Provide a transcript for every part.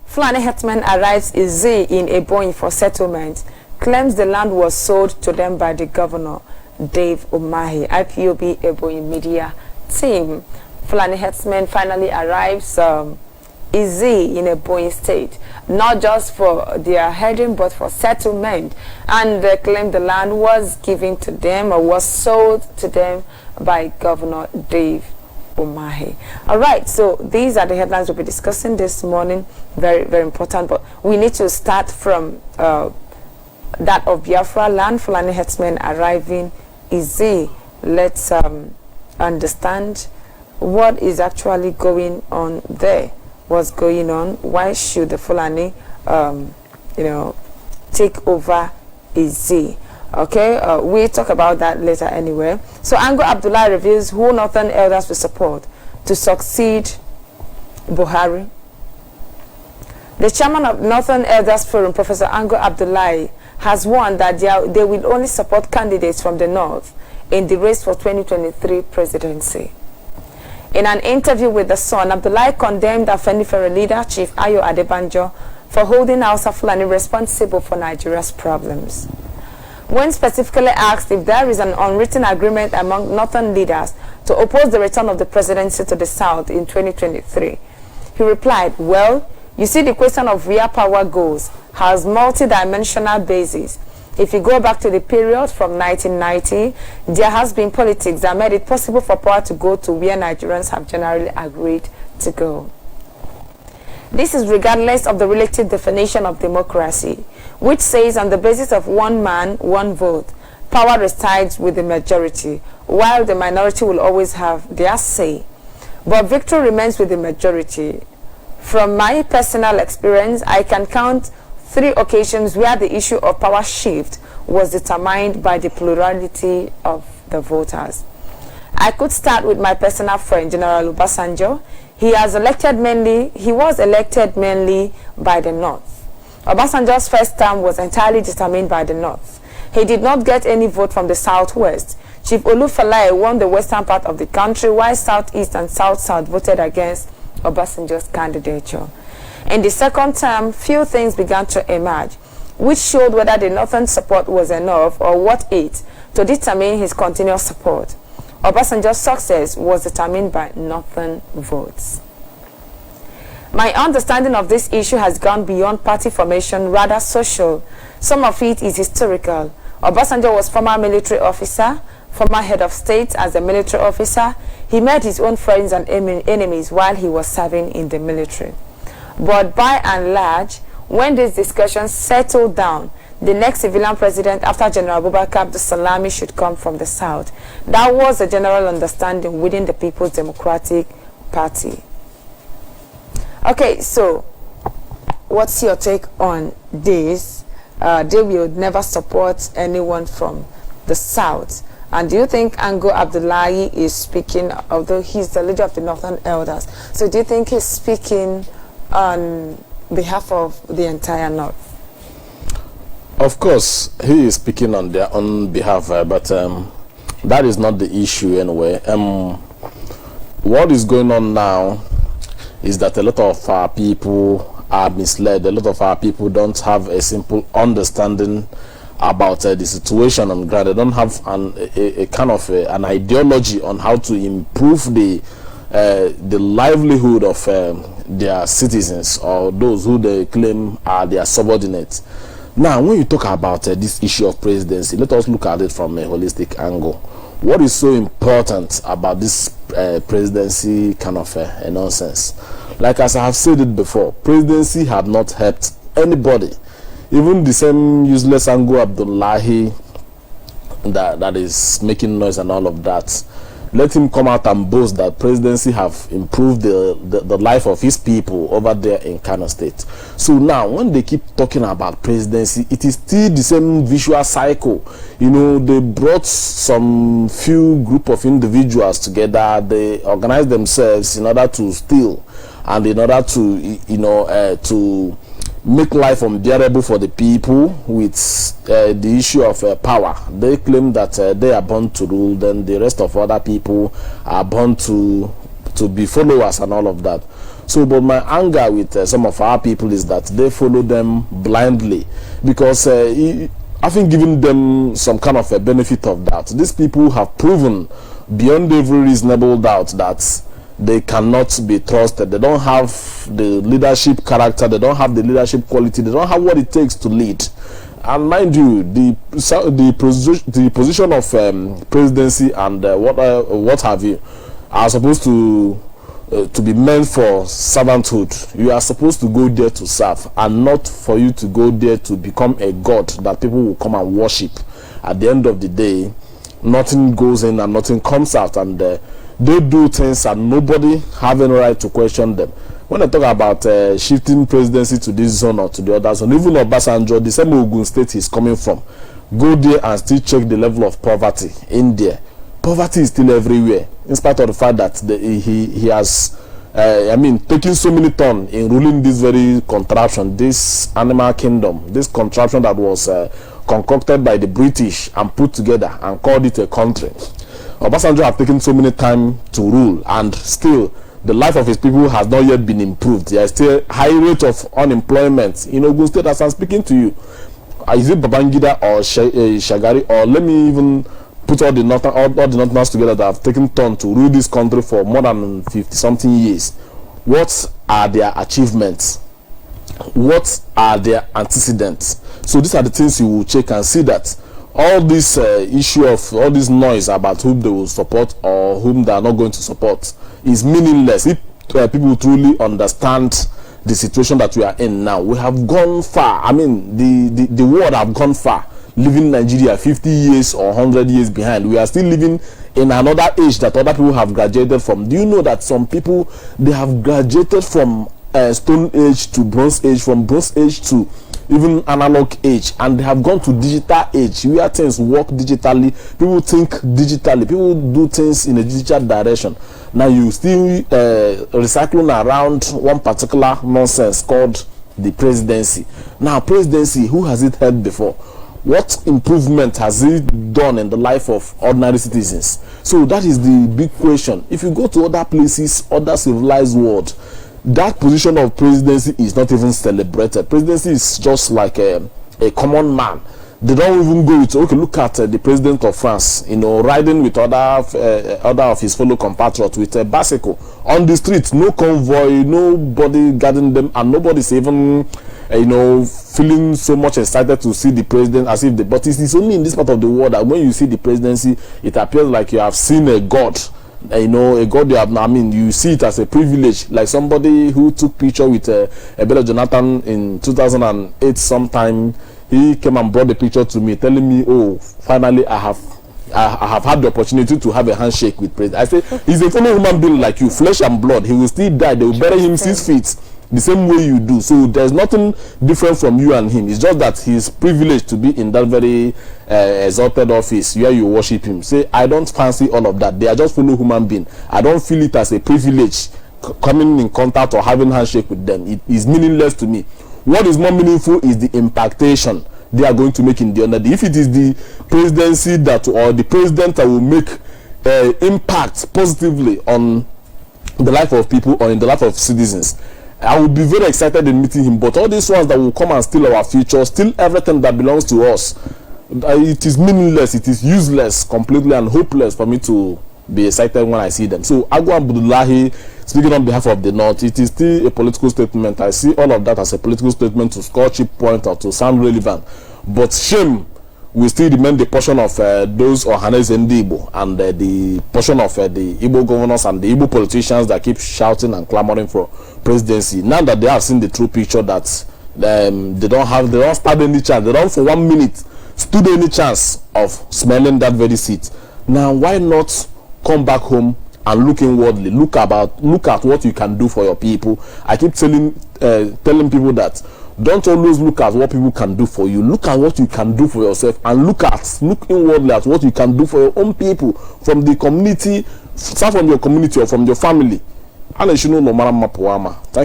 Fulani Herdsmen arrives Izi in Ebonyi for settlement, claims the land was sold to them by the governor, Dave Umahi. Ipob Ebonyi media team. Fulani Herdsmen finally arrives Izi in Ebonyi state, not just for their herding but for settlement, and they claim the land was given to them or was sold to them by Governor Dave Umahi. All right, so these are the headlines we'll be discussing this morning. Very, very important, but we need to start from that of Biafra land. Fulani Herdsmen arriving Izi. Let's understand what is actually going on there. What's going on? Why should the Fulani take over Izi? Okay, we'll talk about that later anyway. So Ango Abdullah reveals who Northern elders will support to succeed Buhari. The chairman of Northern Elders Forum, Professor Ango Abdullah, has warned that they will only support candidates from the North in the race for 2023 presidency. In an interview with The Sun, Abdullah condemned Afenifere leader Chief Ayo Adebanjo for holding Hausa Fulani responsible for Nigeria's problems. When specifically asked if there is an unwritten agreement among Northern leaders to oppose the return of the presidency to the South in 2023, he replied, well, you see, the question of where power goes has multi-dimensional basis. If you go back to the period from 1990, there has been politics that made it possible for power to go to where Nigerians have generally agreed to go. This is regardless of the relative definition of democracy, which says on the basis of one man, one vote, power resides with the majority, while the minority will always have their say. But victory remains with the majority. From my personal experience, I can count 3 occasions where the issue of power shift was determined by the plurality of the voters. I could start with my personal friend, General Obasanjo. He was elected mainly by the North. Obasanjo's first term was entirely determined by the North. He did not get any vote from the Southwest. Chief Olufalaye won the western part of the country, while Southeast and South-South voted against Obasanjo's candidature. In the second term, few things began to emerge, which showed whether the Northern support was enough or what it to determine his continuous support. Obasanjo's success was determined by Northern votes. My understanding of this issue has gone beyond party formation, rather social. Some of it is historical. Obasanjo was former military officer, former head of state as a military officer. He met his own friends and enemies while he was serving in the military. But by and large, when these discussions settled down, the next civilian president after General Abubakar Abdulsalami should come from the South. That was a general understanding within the People's Democratic Party. Okay, so what's your take on this? They will never support anyone from the South. And do you think Ango Abdullahi is speaking, although he's the leader of the Northern Elders, so do you think he's speaking on behalf of the entire North? Of course, he is speaking on their own behalf, but that is not the issue anyway. What is going on now is that a lot of our people are misled. A lot of our people don't have a simple understanding about the situation on ground. They don't have a kind of an ideology on how to improve the livelihood of their citizens or those who they claim are their subordinates. Now, when you talk about this issue of presidency, let us look at it from a holistic angle. What is so important about this presidency kind of nonsense? Like as I have said it before, presidency have not helped anybody. Even the same useless Ango Abdullahi that is making noise and all of that, let him come out and boast that presidency have improved the life of his people over there in KANU state. So now when they keep talking about presidency, it is still the same visual cycle. You know, they brought some few group of individuals together, they organized themselves in order to steal and in order to to make life unbearable for the people with the issue of power. They claim that they are born to rule, then the rest of other people are born to be followers and all of that. So, but my anger with some of our people is that they follow them blindly, because I think giving them some kind of a benefit of that, these people have proven beyond every reasonable doubt that they cannot be trusted. They don't have the leadership character, they don't have the leadership quality, they don't have what it takes to lead. And mind you, the position of presidency and what have you are supposed to be meant for servanthood. You are supposed to go there to serve, and not for you to go there to become a god that people will come and worship. At the end of the day, nothing goes in and nothing comes out, and they do things and nobody have any right to question them. When I talk about shifting presidency to this zone or to the other zone, even Obasanjo, the same Ogun state he's coming from, go there and still check the level of poverty in there. Poverty is still everywhere, in spite of the fact that he has taken so many turns in ruling this very contraption, this animal kingdom, this contraption that was concocted by the British and put together and called it a country. Obasanjo have taken so many time to rule, and still the life of his people has not yet been improved. There is still high rate of unemployment in Ogun State as I'm speaking to you. Is it Babangida or Shagari, or let me even put all the northerners together that have taken turn to rule this country for more than 50-something years? What are their achievements? What are their antecedents? So these are the things you will check and see that all this issue of all this noise about whom they will support or whom they are not going to support is meaningless if people truly understand the situation that we are in now. We have gone far. I mean, the world have gone far, leaving Nigeria 50 years or 100 years behind. We are still living in another age that other people have graduated from. Do you know that some people, they have graduated from Stone Age to Bronze Age, from Bronze Age to even analog age, and they have gone to digital age where things work digitally, people think digitally, people do things in a digital direction. Now you still recycling around one particular nonsense called the presidency. Now presidency, who has it held before? What improvement has it done in the life of ordinary citizens? So that is the big question. If you go to other places, other civilized world, that position of presidency is not even celebrated. Presidency is just like a common man. They don't even go with, okay, look at the president of France, riding with other of his fellow compatriots with a bicycle on the street, no convoy, nobody guarding them, and nobody's even feeling so much excited to see the president as if but it's only in this part of the world that when you see the presidency, it appears like you have seen a god. A god you have, you see it as a privilege, like somebody who took picture with Ebele Jonathan in 2008 sometime. He came and brought the picture to me, telling me, oh, finally I have had the opportunity to have a handshake with president. I say, he's a fellow human being like you, flesh and blood. He will still die. They will bury him 6 feet the same way you do. So there's nothing different from you and him. It's just that he's privileged to be in that very exalted office where you worship him. Say, I don't fancy all of that. They are just fellow human beings. I don't feel it as a privilege coming in contact or having handshake with them. It is meaningless to me. What is more meaningful is the impactation they are going to make in the other day. If it is the presidency or the president that will make impact positively on the life of people or in the life of citizens, I will be very excited in meeting him. But all these ones that will come and steal our future, steal everything that belongs to us, it is meaningless, it is useless completely and hopeless for me to be excited when I see them. So Agwa Abdullahi, speaking on behalf of the North, it is still a political statement. I see all of that as a political statement to score cheap point or to sound relevant. But shame will still remain the portion of those Ohanes and Igbo, and the portion of the Igbo governors and the Igbo politicians that keep shouting and clamoring for presidency. Now that they have seen the true picture, that they don't stand any chance, they don't for 1 minute stood any chance of smelling that very seat. Now why not come back home and look inwardly, look at what you can do for your people? I keep telling people that don't always look at what people can do for you. Look at what you can do for yourself, and look inwardly at what you can do for your own people, from the community, start from your community or from your family. Thank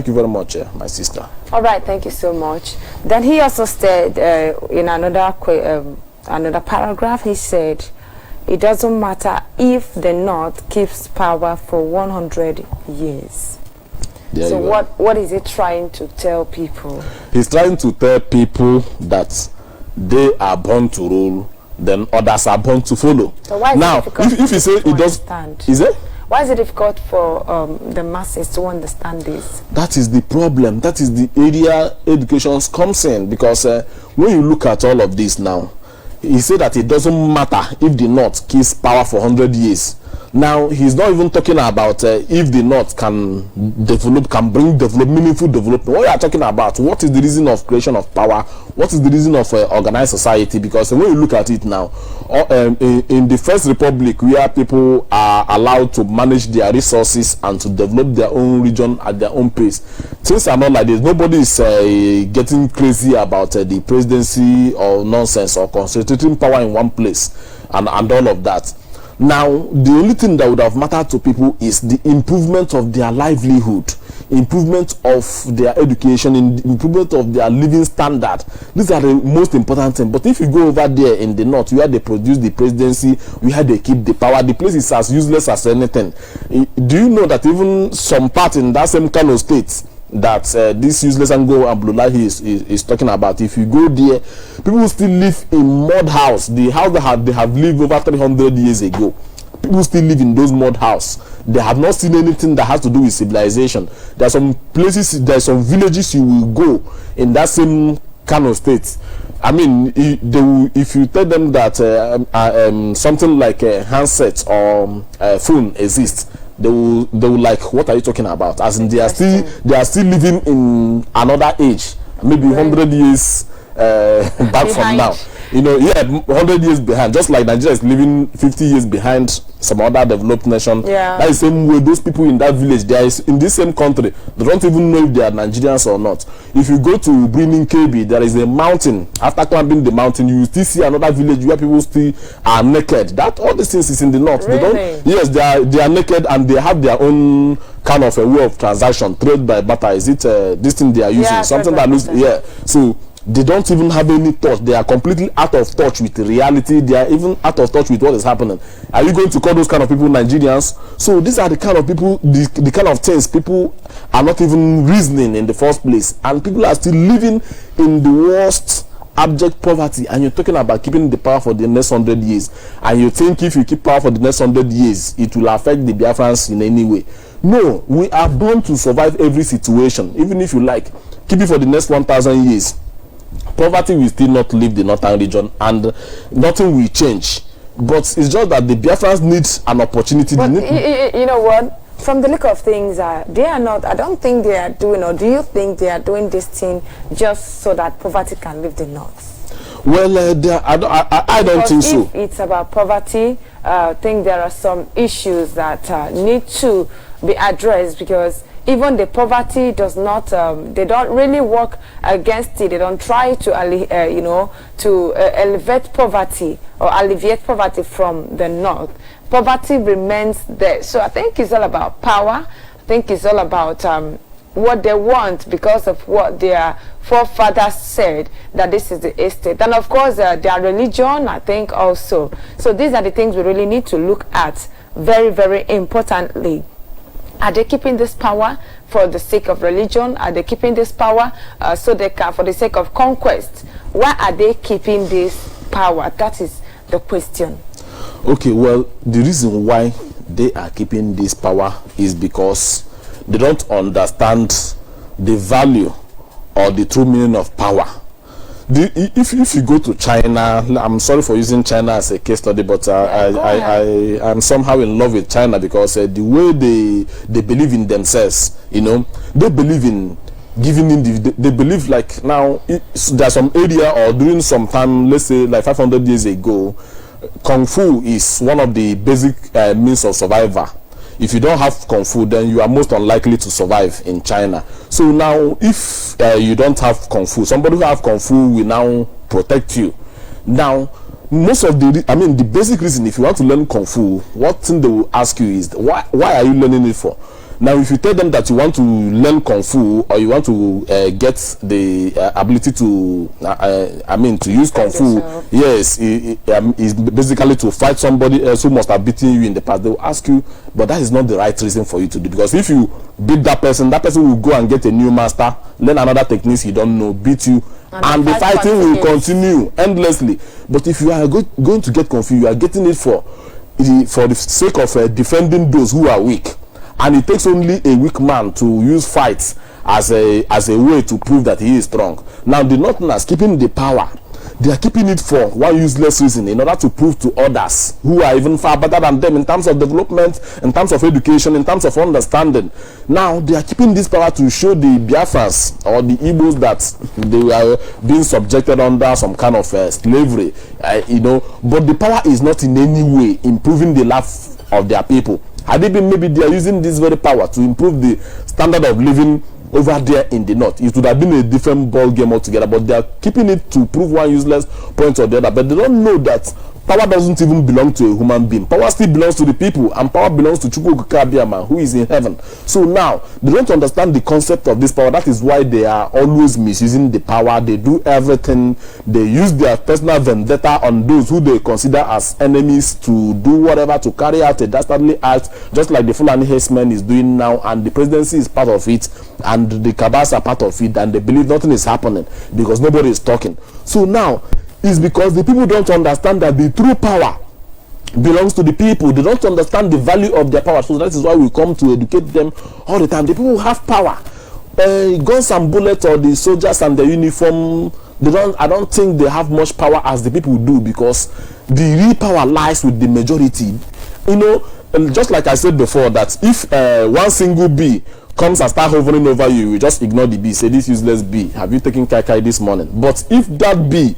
you very much, my sister. All right, thank you so much. Then he also said in another paragraph, he said, it doesn't matter if the North keeps power for 100 years. So what is he trying to tell people? He's trying to tell people that they are born to rule, then others are born to follow. So why is now, if you say it does, is it? Why is it difficult for the masses to understand this? That is the problem. That is the area education comes in, because when you look at all of this now, he said that it doesn't matter if the North keeps power for 100 years. Now, he's not even talking about if the North can develop, can bring meaningful development. What you are talking about, what is the reason of creation of power? What is the reason of organized society? Because when you look at it now, in the First Republic, where people are allowed to manage their resources and to develop their own region at their own pace, things are not like this. Nobody is getting crazy about the presidency or nonsense or concentrating power in one place and all of that. Now, the only thing that would have mattered to people is the improvement of their livelihood, improvement of their education, improvement of their living standard. These are the most important things. But if you go over there in the North, where they produce the presidency, where they keep the power, the place is as useless as anything. Do you know that even some part in that same kind of state that this useless Ango and Abdullahi is talking about, if you go there, people still live in mud house, the house that they have lived over 300 years ago. People still live in those mud house. They have not seen anything that has to do with civilization. There are some places, there are some villages you will go in that same kind of state. I mean, if you tell them that something like a handset or a phone exists, they will like, what are you talking about? As in, they are still living in another age, maybe 100 years back from now. You know, yeah, 100 years behind, just like Nigeria is living 50 years behind some other developed nation. Yeah. That is the same way those people in that village, they are in this same country, they don't even know if they are Nigerians or not. If you go to Birnin Kebbi, there is a mountain. After climbing the mountain, you still see another village where people still are naked. That all these things is in the North. Really? They don't, yes, they are naked, and they have their own kind of a way of transaction, trade by barter. Is it this thing they are using? Yeah, something that looks, yeah. So they don't even have any thought. They are completely out of touch with reality. They are even out of touch with what is happening. Are you going to call those kind of people Nigerians? So these are the kind of people, the kind of things people are not even reasoning in the first place, and people are still living in the worst abject poverty. And you're talking about keeping the power for the next 100 years, and you think if you keep power for the next 100 years, it will affect the Biafrans in any way. No, we are born to survive every situation. Even if you like, keep it for the next 1,000 years. Poverty will still not leave the northern region, and nothing will change. But it's just that the Biafrans need an opportunity. But you know what? From the look of things, they are not. I don't think they are doing. Or do you think they are doing this thing just so that poverty can leave the north? Well, I don't think so. If it's about poverty, I think there are some issues that need to be addressed, because even the poverty does not, they don't really work against it. They don't try to, you know, to elevate poverty or alleviate poverty from the north. Poverty remains there. So I think it's all about power. I think it's all about what they want, because of what their forefathers said, that this is the estate. And of course, their religion, I think also. So these are the things we really need to look at very, very importantly. Are they keeping this power for the sake of religion? Are they keeping this power so they can, for the sake of conquest? Why are they keeping this power? That is the question. Okay, well, the reason why they are keeping this power is because they don't understand the value or the true meaning of power. If you go to China, I'm sorry for using China as a case study, but I'm somehow in love with China, because the way they believe in themselves, you know, they believe in giving they believe, like, now there's some area, or during some time, let's say like 500 years ago, Kung Fu is one of the basic means of survival. If you don't have Kung Fu, then you are most unlikely to survive in China. So now, if you don't have Kung Fu, somebody who have Kung Fu will now protect you. Now, most of the basic reason, if you want to learn Kung Fu, what thing they will ask you is, why are you learning it for? Now, if you tell them that you want to learn Kung Fu or you want to get the ability to, to use Kung Fu, yes, it's basically to fight somebody else who must have beaten you in the past. They will ask you, but that is not the right reason for you to do. Because if you beat that person will go and get a new master, learn another techniques you don't know, beat you, and the fighting will continue endlessly. But if you are going to get Kung Fu, you are getting it for the sake of defending those who are weak. And it takes only a weak man to use fights as a way to prove that he is strong. Now the Northerners keeping the power, they are keeping it for one useless reason, in order to prove to others who are even far better than them in terms of development, in terms of education, in terms of understanding. Now they are keeping this power to show the Biafrans or the Igbos that they are being subjected under some kind of slavery, but the power is not in any way improving the life of their people. Had it been, maybe they are using this very power to improve the standard of living over there in the north, it would have been a different ball game altogether. But they are keeping it to prove one useless point or the other. But they don't know that power doesn't even belong to a human being. Power still belongs to the people, and power belongs to Chukwuka, who is in heaven. So now they don't understand the concept of this power. That is why they are always misusing the power. They do everything. They use their personal vendetta on those who they consider as enemies to do whatever, to carry out a dastardly act, just like the Fulanis Herdsmen is doing now. And the presidency is part of it, and the Kabas are part of it, and they believe nothing is happening because nobody is talking. So now is because the people don't understand that the true power belongs to the people. They don't understand the value of their power. So that is why we come to educate them all the time. The people who have power, guns and bullets, or the soldiers and the uniform, I don't think they have much power as the people do, because the real power lies with the majority. Just like I said before, that if one single bee comes and start hovering over you, you just ignore the bee, say, this useless bee, have you taken kai this morning? But if that bee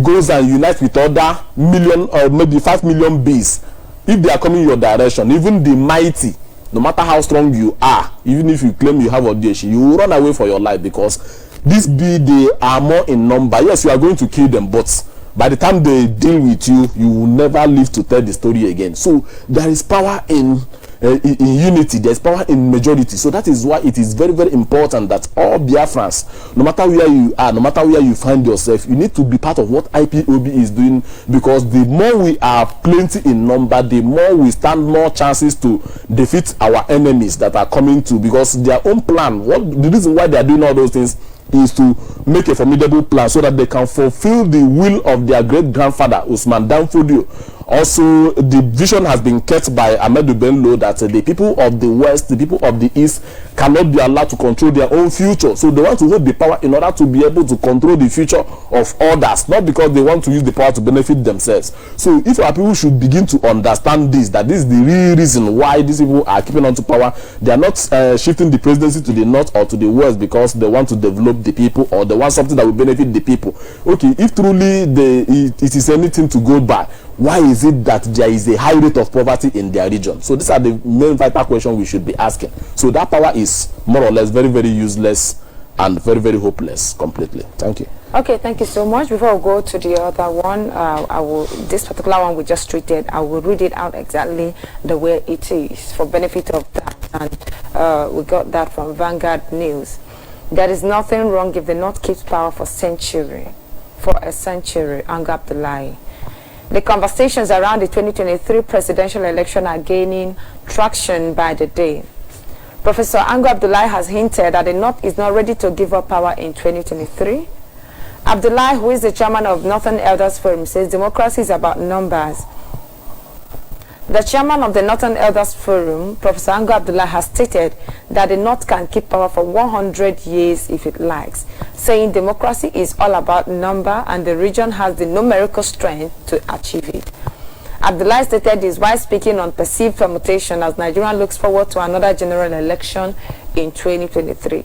goes and unites with other million or maybe 5 million bees, if they are coming your direction, even the mighty, no matter how strong you are, even if you claim you have audacious, you will run away for your life, because this bee, they are more in number. Yes, you are going to kill them, but by the time they deal with you, you will never live to tell the story again. So there is power in unity, there's power in majority. So that is why it is very, very important that all Biafrans, no matter where you are, no matter where you find yourself, you need to be part of what IPOB is doing, because the more we are plenty in number, the more we stand more chances to defeat our enemies that are coming to, because their own plan, the reason why they are doing all those things is to make a formidable plan so that they can fulfill the will of their great grandfather Usman Danfodio. Also, the vision has been kept by Ahmedu Bello that the people of the West, the people of the East, cannot be allowed to control their own future. So they want to hold the power in order to be able to control the future of others, not because they want to use the power to benefit themselves. So if our people should begin to understand this, that this is the real reason why these people are keeping on to power, they are not shifting the presidency to the north or to the west because they want to develop the people, or they want something that will benefit the people. Okay, if truly it is anything to go by, why is it that there is a high rate of poverty in their region? So these are the main vital questions we should be asking. So that power is more or less very, very useless and very, very hopeless completely. Thank you. Okay, thank you so much. Before we go to the other one, this particular one we just treated, I will read it out exactly the way it is for benefit of that. And we got that from Vanguard News. There is nothing wrong if the North keeps power for a century, Ango Abdullahi. The conversations around the 2023 presidential election are gaining traction by the day. Professor Ango Abdullahi has hinted that the North is not ready to give up power in 2023. Abdullahi, who is the chairman of Northern Elders Forum, says democracy is about numbers. The chairman of the Northern Elders Forum, Professor Ango Abdullahi, has stated that the North can keep power for 100 years if it likes, saying democracy is all about number and the region has the numerical strength to achieve it. Abdullahi stated this while speaking on perceived permutation as Nigeria looks forward to another general election in 2023.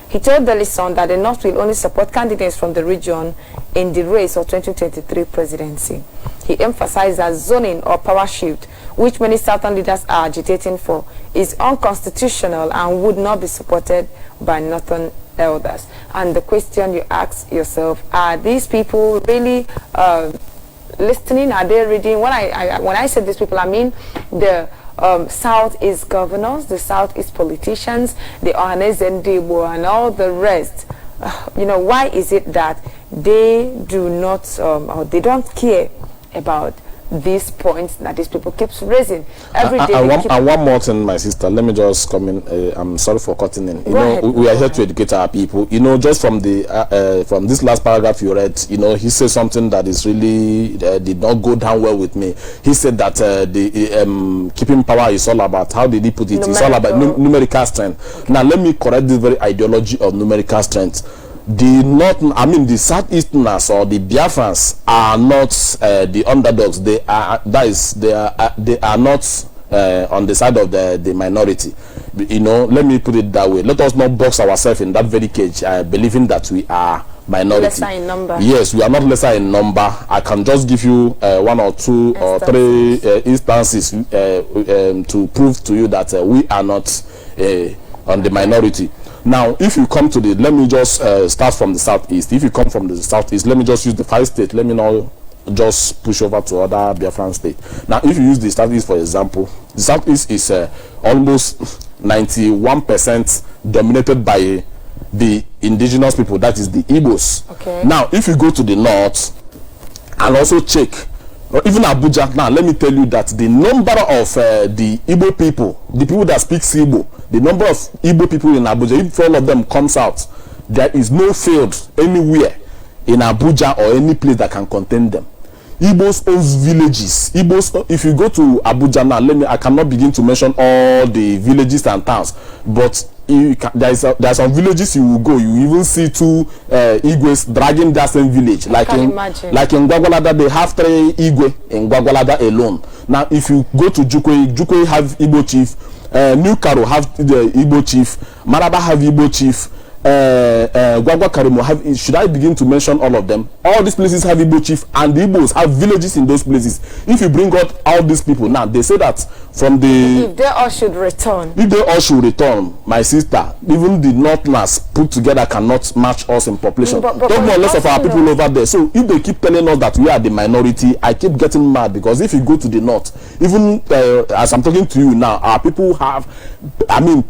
He told the Lison that the North will only support candidates from the region in the race of 2023 presidency. He emphasized that zoning or power shift, which many Southern leaders are agitating for, is unconstitutional and would not be supported by Northern elders. And the question you ask yourself, are these people really listening? Are they reading? When I say these people, I mean the Southeast governors, the Southeast politicians, the NNPC and all the rest. You know, why is it that they do not or they don't care about these points that these people keeps raising every day? And one more thing, my sister, let me just come in. I'm sorry for cutting in. You know, we are here to educate our people. You know, just from the from this last paragraph you read, you know, he said something that is really did not go down well with me. He said that the keeping power is all about, how did he put it? It's all about numerical strength. Okay. Now let me correct this very ideology of numerical strength. The the Southeasterners or the Biafrans are not the underdogs. They are they are not on the side of the minority. You know, let me put it that way. Let us not box ourselves in that very cage, believing that we are minority. Lesser in number. Yes, we are not lesser in number. I can just give you one or two or three instances to prove to you that we are not on the minority. Now, if you come to the, let me just start from the Southeast. If you come from the Southeast, let me just use the 5 states. Let me not just push over to other Biafran states. Now, if you use the Southeast, for example, the Southeast is almost 91% dominated by the indigenous people, that is the Igbos. Okay. Now, if you go to the North and also check, or even Abuja, now let me tell you that the number of the Igbo people, the people that speak Igbo, the number of Igbo people in Abuja, if all of them comes out, there is no field anywhere in Abuja or any place that can contain them. Igbos own villages. Igbos, if you go to Abuja now, I cannot begin to mention all the villages and towns, but there are some villages you will go, you even see 2 Igwes dragging that same village. Like in Gwagwalada, they have 3 Igwe in Gwagwalada alone. Now, if you go to Jukwe have Igbo chief, New Karo have the Igbo chief, Maraba have Igbo chief, Gwagwa Karimo have. Should I begin to mention all of them? All these places have Igbo chief, and the Igbos have villages in those places. If you bring out all these people now, they say that from the, if they all should return, my sister, even the Northerners put together cannot match us in population. But more or less of our people over there. So if they keep telling us that we are the minority, I keep getting mad, because if you go to the North, even as I'm talking to you now, our people have,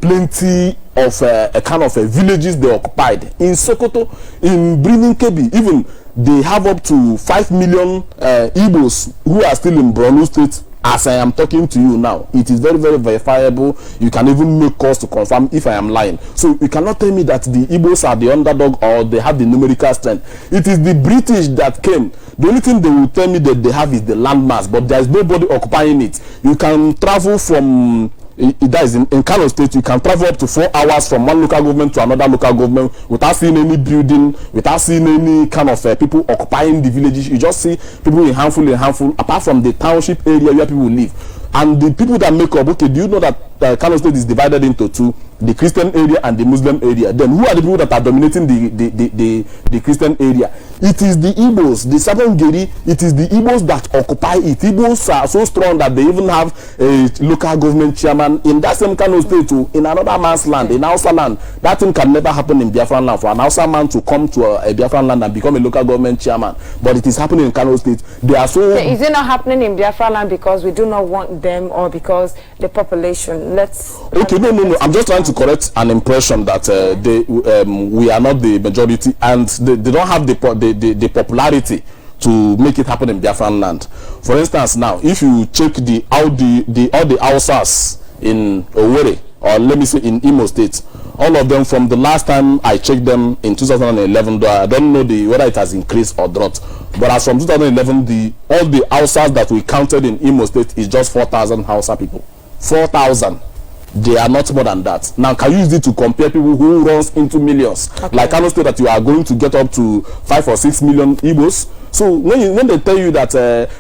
plenty of a kind of villages they occupied in Sokoto, in Birnin Kebbi. Even they have up to 5 million Igbos who are still in Borno State. As I am talking to you now, it is very, very verifiable. You can even make calls to confirm if I am lying. So you cannot tell me that the Igbos are the underdog or they have the numerical strength. It is the British that came. The only thing they will tell me that they have is the landmass, but there is nobody occupying it. You can travel from that is in Kano State, you can travel up to 4 hours from one local government to another local government without seeing any building, without seeing any kind of people occupying the villages. You just see people in handful, apart from the township area where people live. And the people that make up, okay, do you know that Kano State is divided into 2, the Christian area and the Muslim area? Then who are the people that are dominating the Christian area? It is the Igbos, the Southern Geri. It is the Igbos that occupy it. Igbos are so strong that they even have a local government chairman in that same Kano State too, in another man's land, in Hausa land. That thing can never happen in Biafran land, for an Hausa man to come to a Biafran land and become a local government chairman. But it is happening in Kano State. They are so. Is it not happening in Biafran land because we do not want them, or because the population? Okay, no. I'm just trying to correct an impression that we are not the majority, and they don't have the popularity to make it happen in Biafran land. For instance, now if you check all the Hausas in Owerri, or let me say in Imo State, all of them from the last time I checked them in 2011, I don't know whether it has increased or not, but as from 2011, all the Hausas that we counted in Imo State is just 4,000 Hausa people. 4,000. They are not more than that. Now, can you use it to compare people who runs into millions? Okay. Like Kano State, that you are going to get up to 5 or 6 million Igbos. So when they tell you that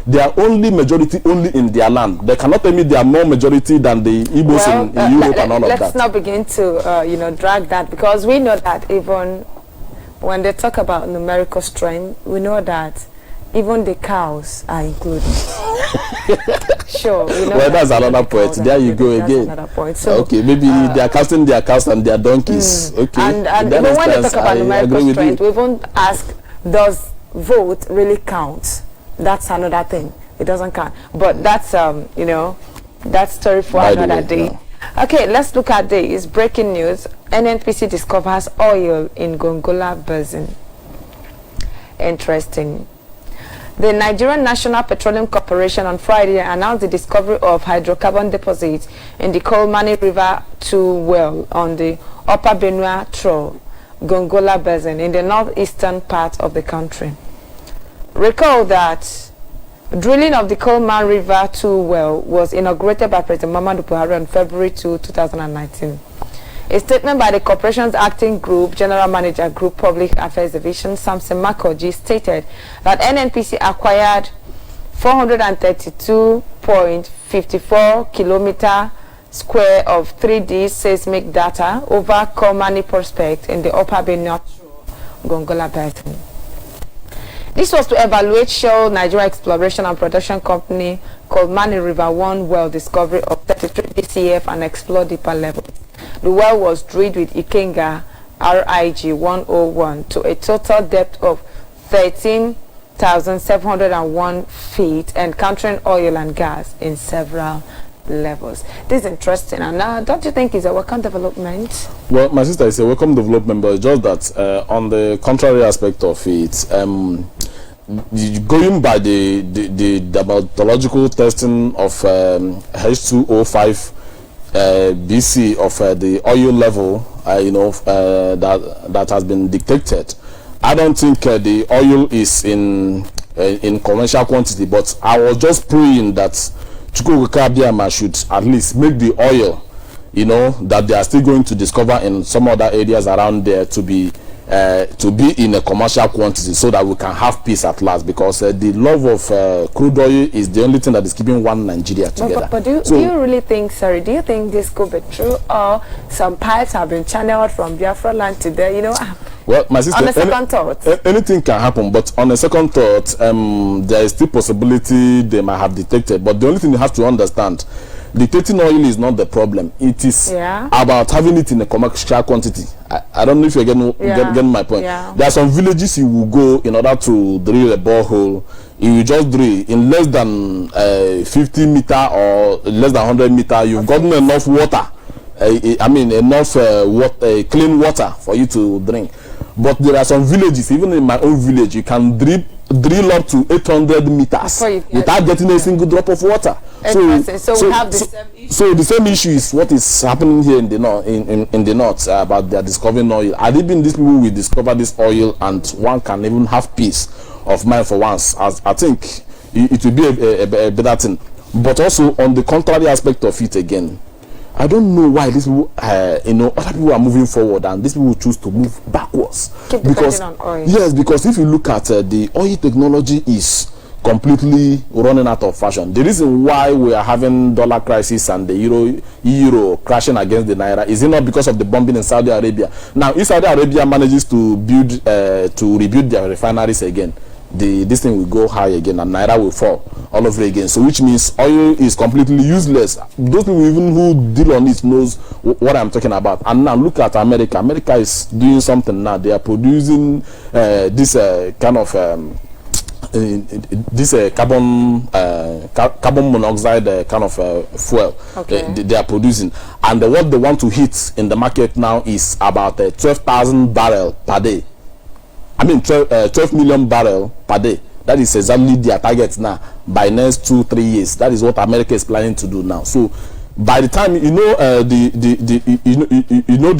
they are only majority only in their land, they cannot tell me they are more majority than the Igbos in Europe and all of that. Let's not begin to drag that, because we know that even when they talk about numerical strength, we know that even the cows are included. Sure. We know well, that's another point. There you go again. Another point. So, okay, maybe they are casting their cows and their donkeys. Okay. And even when they talk about numerical strength, we won't ask, does vote really count? That's another thing. It doesn't count. But that's that story for another day. Yeah. Okay, let's look at this. Breaking news. NNPC discovers oil in Gongola Basin. Interesting. The Nigerian National Petroleum Corporation on Friday announced the discovery of hydrocarbon deposits in the Kolmani River 2 well on the Upper Benue Trough, Gongola Basin in the northeastern part of the country. Recall that drilling of the Kolmani River 2 well was inaugurated by President Muhammadu Buhari on February 2, 2019. A statement by the corporation's acting group general manager, Group Public Affairs Division, Samson Makoji, stated that NNPC acquired 432.54 kilometer square of 3D seismic data over Kolmani prospect in the Upper Benue Gongola Basin. This was to evaluate Shell Nigeria Exploration and Production Company Kolmani River 1 well discovery of 33 BCF and explore deeper levels. The well was drilled with Ikenga RIG 101 to a total depth of 13,701 feet, encountering oil and gas in several levels. This is interesting, and don't you think it's a welcome development? Well, my sister, it's a welcome development, but just that on the contrary aspect of it, going by the dermatological testing of H2O5 BC of the oil level, that has been detected, I don't think the oil is in commercial quantity. But I was just praying that Chukwuka should at least make the oil, that they are still going to discover in some other areas around there to be in a commercial quantity, so that we can have peace at last, because the love of crude oil is the only thing that is keeping one Nigeria together. But do you really think, sorry, do you think this could be true, or some pipes have been channeled from Biafra land to there, Well, my sister, on a second thought, anything can happen, but on a second thought, there is still possibility they might have detected. But the only thing you have to understand, detecting oil is not the problem. It is about having it in a commercial quantity. I don't know if you're getting my point. Yeah. There are some villages you will go in order to drill a borehole. You will just drill in less than 50 meter or less than 100 meter. You've gotten enough water. Enough clean water for you to drink. But there are some villages, even in my own village, you can drill up to 800 meters without getting a single drop of water. So we have the same issue. So the same issue is what is happening here in the north, in the north, about their discovering oil. Had it been these people will discover this oil, and one can even have peace of mind for once, as I think it will be a better thing. But also on the contrary aspect of it again, I don't know why these people, other people are moving forward and these people choose to move backwards. Keep depending on oil. Yes, because if you look at the oil technology is completely running out of fashion. The reason why we are having dollar crisis and the euro crashing against the naira, is it not because of the bombing in Saudi Arabia? Now, if Saudi Arabia manages to rebuild their refineries again, this thing will go high again and naira will fall all over again. So which means oil is completely useless. Those people even who deal on it knows what I'm talking about. And now look at America. America is doing something now. They are producing this kind of carbon monoxide kind of fuel. Okay. They are producing, and what they want to hit in the market now is about 12,000 barrels per day. 12 million barrels per day. That is exactly their target now by next 2-3 years. That is what America is planning to do now. So by the time the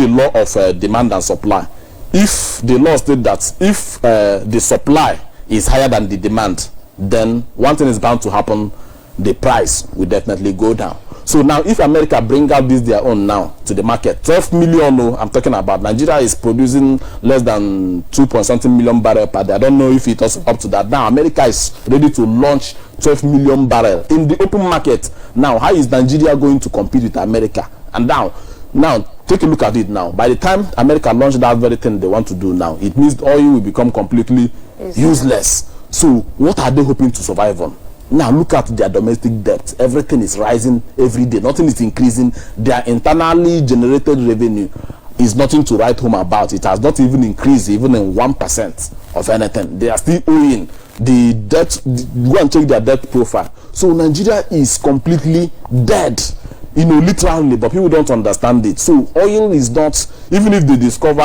law of demand and supply, if the law states that if the supply is higher than the demand, then one thing is bound to happen: the price will definitely go down. So now if America bring out this their own now to the market, 12 million, I'm talking about, Nigeria is producing less than 2.something million barrels per day. I don't know if it was up to that. Now America is ready to launch 12 million barrels in the open market. Now how is Nigeria going to compete with America? And now take a look at it now. By the time America launched that very thing they want to do now, it means oil will become completely useless. So what are they hoping to survive on? Now look at their domestic debt. Everything is rising every day. Nothing is increasing. Their internally generated revenue is nothing to write home about. It has not even increased even in 1% of anything. They are still owing the debt, go and check their debt profile. So Nigeria is completely dead, you know, literally, but people don't understand it. So oil is not, even if they discover,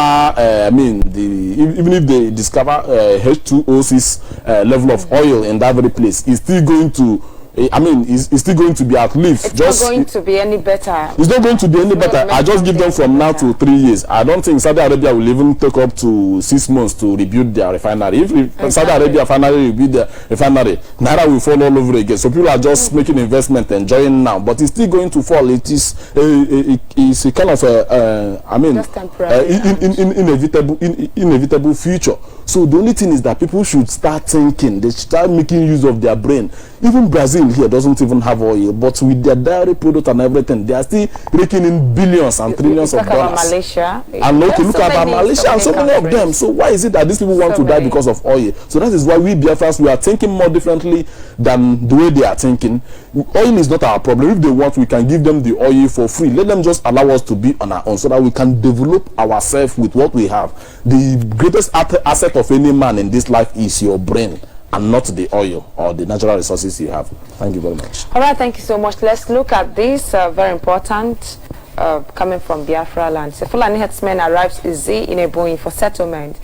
even if they discover H2O6 level of oil in that very place, it's still going to, it's still going to be at least. It's not going to be any better. It's not going to be any better. I just give them from now to 3 years. I don't think Saudi Arabia will even take up to 6 months to rebuild their refinery. If Saudi Arabia finally rebuild their refinery, Naira will fall all over again. So people are just making investment, enjoying now, but it's still going to fall. It is it's a kind of just temporary, inevitable future. So the only thing is that people should start thinking. They start making use of their brain. Even Brazil here doesn't even have oil, but with their dairy product and everything, they are still raking in billions and trillions of dollars. Malaysia. And look at Malaysia and so many of them. So why is it that these people want to die because of oil? So that is why we Biafrans, we are thinking more differently than the way they are thinking. Oil is not our problem. If they want, we can give them the oil for free. Let them just allow us to be on our own so that we can develop ourselves with what we have. The greatest asset of any man in this life is your brain, and not the oil or the natural resources you have. Thank you very much. All right, thank you so much. Let's look at this very important coming from Biafra land. So Fulani herdsmen arrived in Ebonyi for settlement.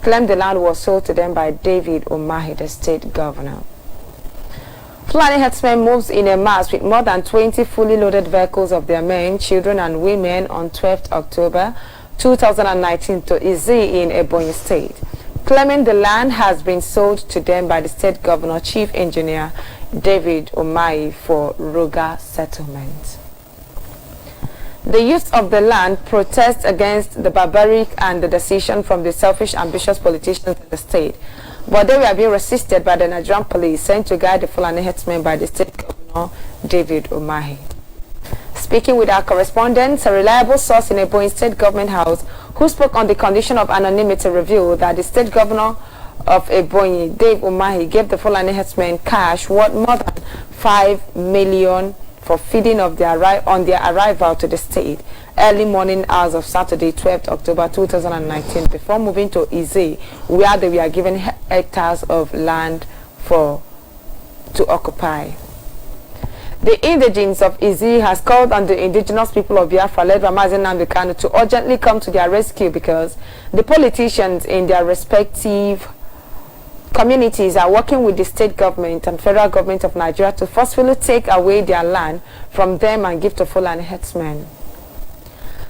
Claimed the land was sold to them by David Umahi, the state governor. Fulani herdsmen moves in a mass with more than 20 fully loaded vehicles of their men, children and women on 12th October 2019 to Izi in Ebonyi state, claiming the land has been sold to them by the state governor, chief engineer David Umahi for Ruga settlement. The youth of the land protest against the barbaric and the decision from the selfish, ambitious politicians in the state, but they were being resisted by the Nigerian police sent to guide the Fulani herdsmen by the state governor David Umahi. Speaking with our correspondents, a reliable source in Ebonyi State Government House who spoke on the condition of anonymity revealed that the state governor of Ebonyi, Dave Umahi, gave the Fulani herdsmen cash worth more than 5 million for feeding of on their arrival to the state early morning hours of Saturday, 12th October 2019, before moving to Ize, where they were given hectares of land to occupy. The indigenous of Izi has called on the indigenous people of Biafra, led by MAZI NNAMDI KANU, to urgently come to their rescue because the politicians in their respective communities are working with the state government and federal government of Nigeria to forcefully take away their land from them and give to Fulani herdsmen.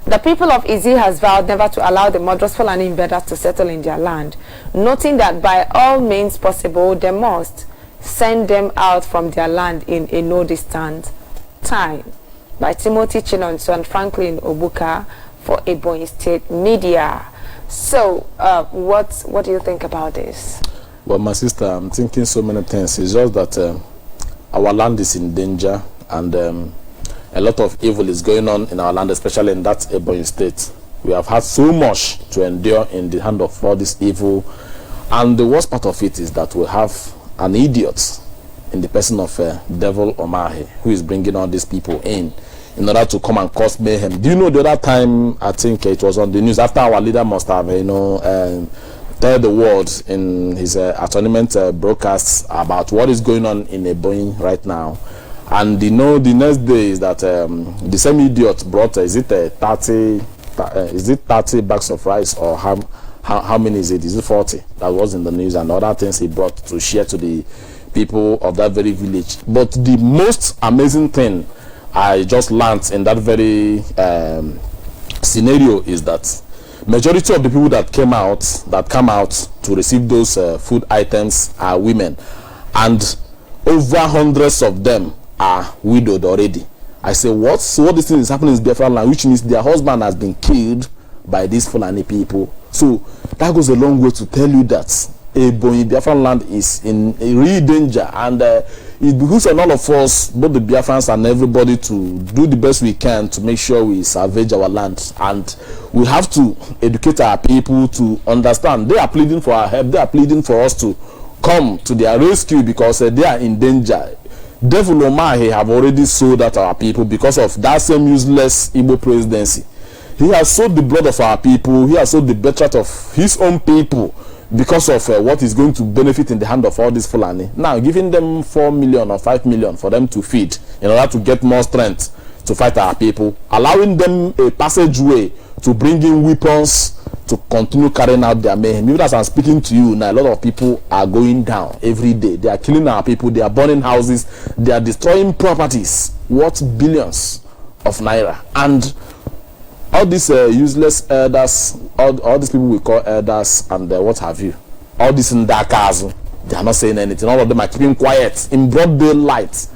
The people of Izi has vowed never to allow the murderous Fulani invaders to settle in their land, noting that by all means possible they must send them out from their land in a no distant time. By Timothy Chinonso and Franklin Obuka for Ebonyi State Media. So, what do you think about this? Well, my sister, I'm thinking so many things. It's just that our land is in danger, and a lot of evil is going on in our land, especially in that Ebonyi State. We have had so much to endure in the hand of all this evil, and the worst part of it is that we have an idiot in the person of Devil Umahi, who is bringing all these people in order to come and cause mayhem. Do you know the other time, I think it was on the news, after our leader must have, tell the world in his atonement broadcasts about what is going on in Ebonyi right now. And the next day is that the same idiot brought, is it 30 bags of rice, or how many is it? Is it 40? That was in the news, and other things he brought to share to the people of that very village. But the most amazing thing I just learned in that very scenario is that majority of the people that come out to receive those food items are women, and over hundreds of them are widowed already. I say, what? So what this thing is happening in Biafra land, which means their husband has been killed by these Fulani people. So that goes a long way to tell you that Ebonyi Biafra land is in a real danger, and it behooves on all of us, both the Biafrans and everybody, to do the best we can to make sure we salvage our land. And we have to educate our people to understand they are pleading for our help, they are pleading for us to come to their rescue because they are in danger. Devil Umahi have already sold out our people because of that same useless Igbo presidency. He has sold the blood of our people, he has sold the birthright of his own people because of what is going to benefit in the hand of all these Fulani. Now, giving them 4 million or 5 million for them to feed in order to get more strength to fight our people, allowing them a passageway to bring in weapons to continue carrying out their mayhem. Even as I'm speaking to you now, a lot of people are going down every day. They are killing our people, they are burning houses, they are destroying properties worth billions of naira. And all these useless elders, all these people we call elders and what have you, all these ndakas, they are not saying anything. All of them are keeping quiet. In broad daylight,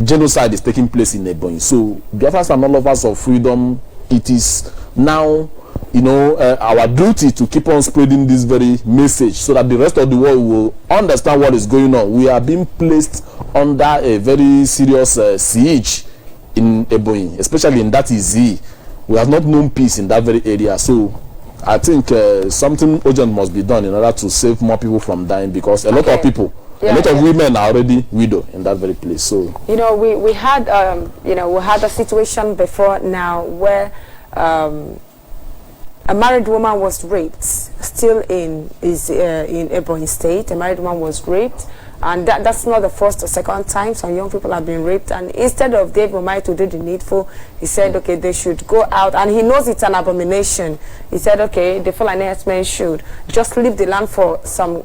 genocide is taking place in Ebonyi. So Biafrans and all lovers of freedom, it is now, you know, our duty to keep on spreading this very message so that the rest of the world will understand what is going on. We are being placed under a very serious siege in Ebonyi, especially in that Izi. We have not known peace in that very area. So I think something urgent must be done in order to save more people from dying, because a lot of people, a lot of women are already widowed in that very place. So, you know, we had you know, we had a situation before now where a married woman was raped, still in Ebonyi State. A married woman was raped, and that's not the first or second time some young people have been raped. And instead of Dave Omai to do the needful, he said, okay, they should go out, and he knows it's an abomination. He said, okay, the Fulani Herdsmen should just leave the land for some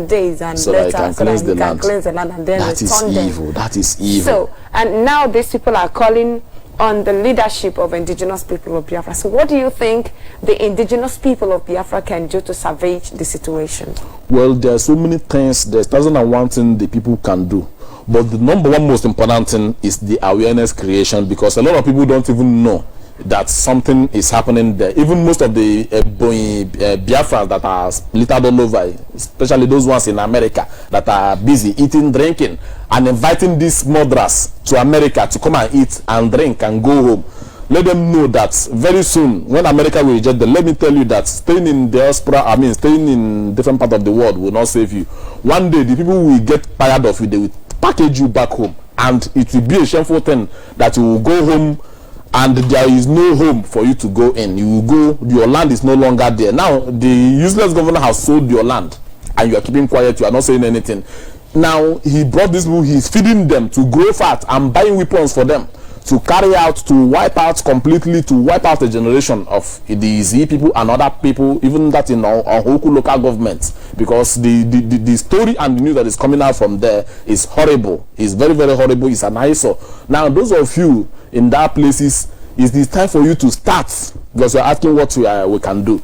days, and so later that he can cleanse the land, and then return them. That is evil. So, and now these people are calling on the leadership of indigenous people of Biafra. So what do you think the indigenous people of Biafra can do to salvage the situation? Well, there are so many things. There's 1,001 things the people can do. But the number one most important thing is the awareness creation, because a lot of people don't even know that something is happening there. Even most of the Biafrans that are littered all over, especially those ones in America that are busy eating, drinking, and inviting these murderers to America to come and eat and drink and go home. Let them know that very soon, when America will reject them, let me tell you that staying in diaspora, I mean staying in different parts of the world, will not save you. One day the people will get tired of you, they will package you back home, and it will be a shameful thing that you will go home and there is no home for you to go in. You will go, your land is no longer there. Now the useless governor has sold your land and you are keeping quiet, you are not saying anything. Now he brought these people, he's feeding them to grow fat and buying weapons for them to carry out, to wipe out completely, to wipe out the generation of the Z people and other people, even that in our local government, because the story and the news that is coming out from there is horrible. It's very, very horrible. It's an eyesore. Now those of you in that places, it's the time for you to start, because you're asking what we can do,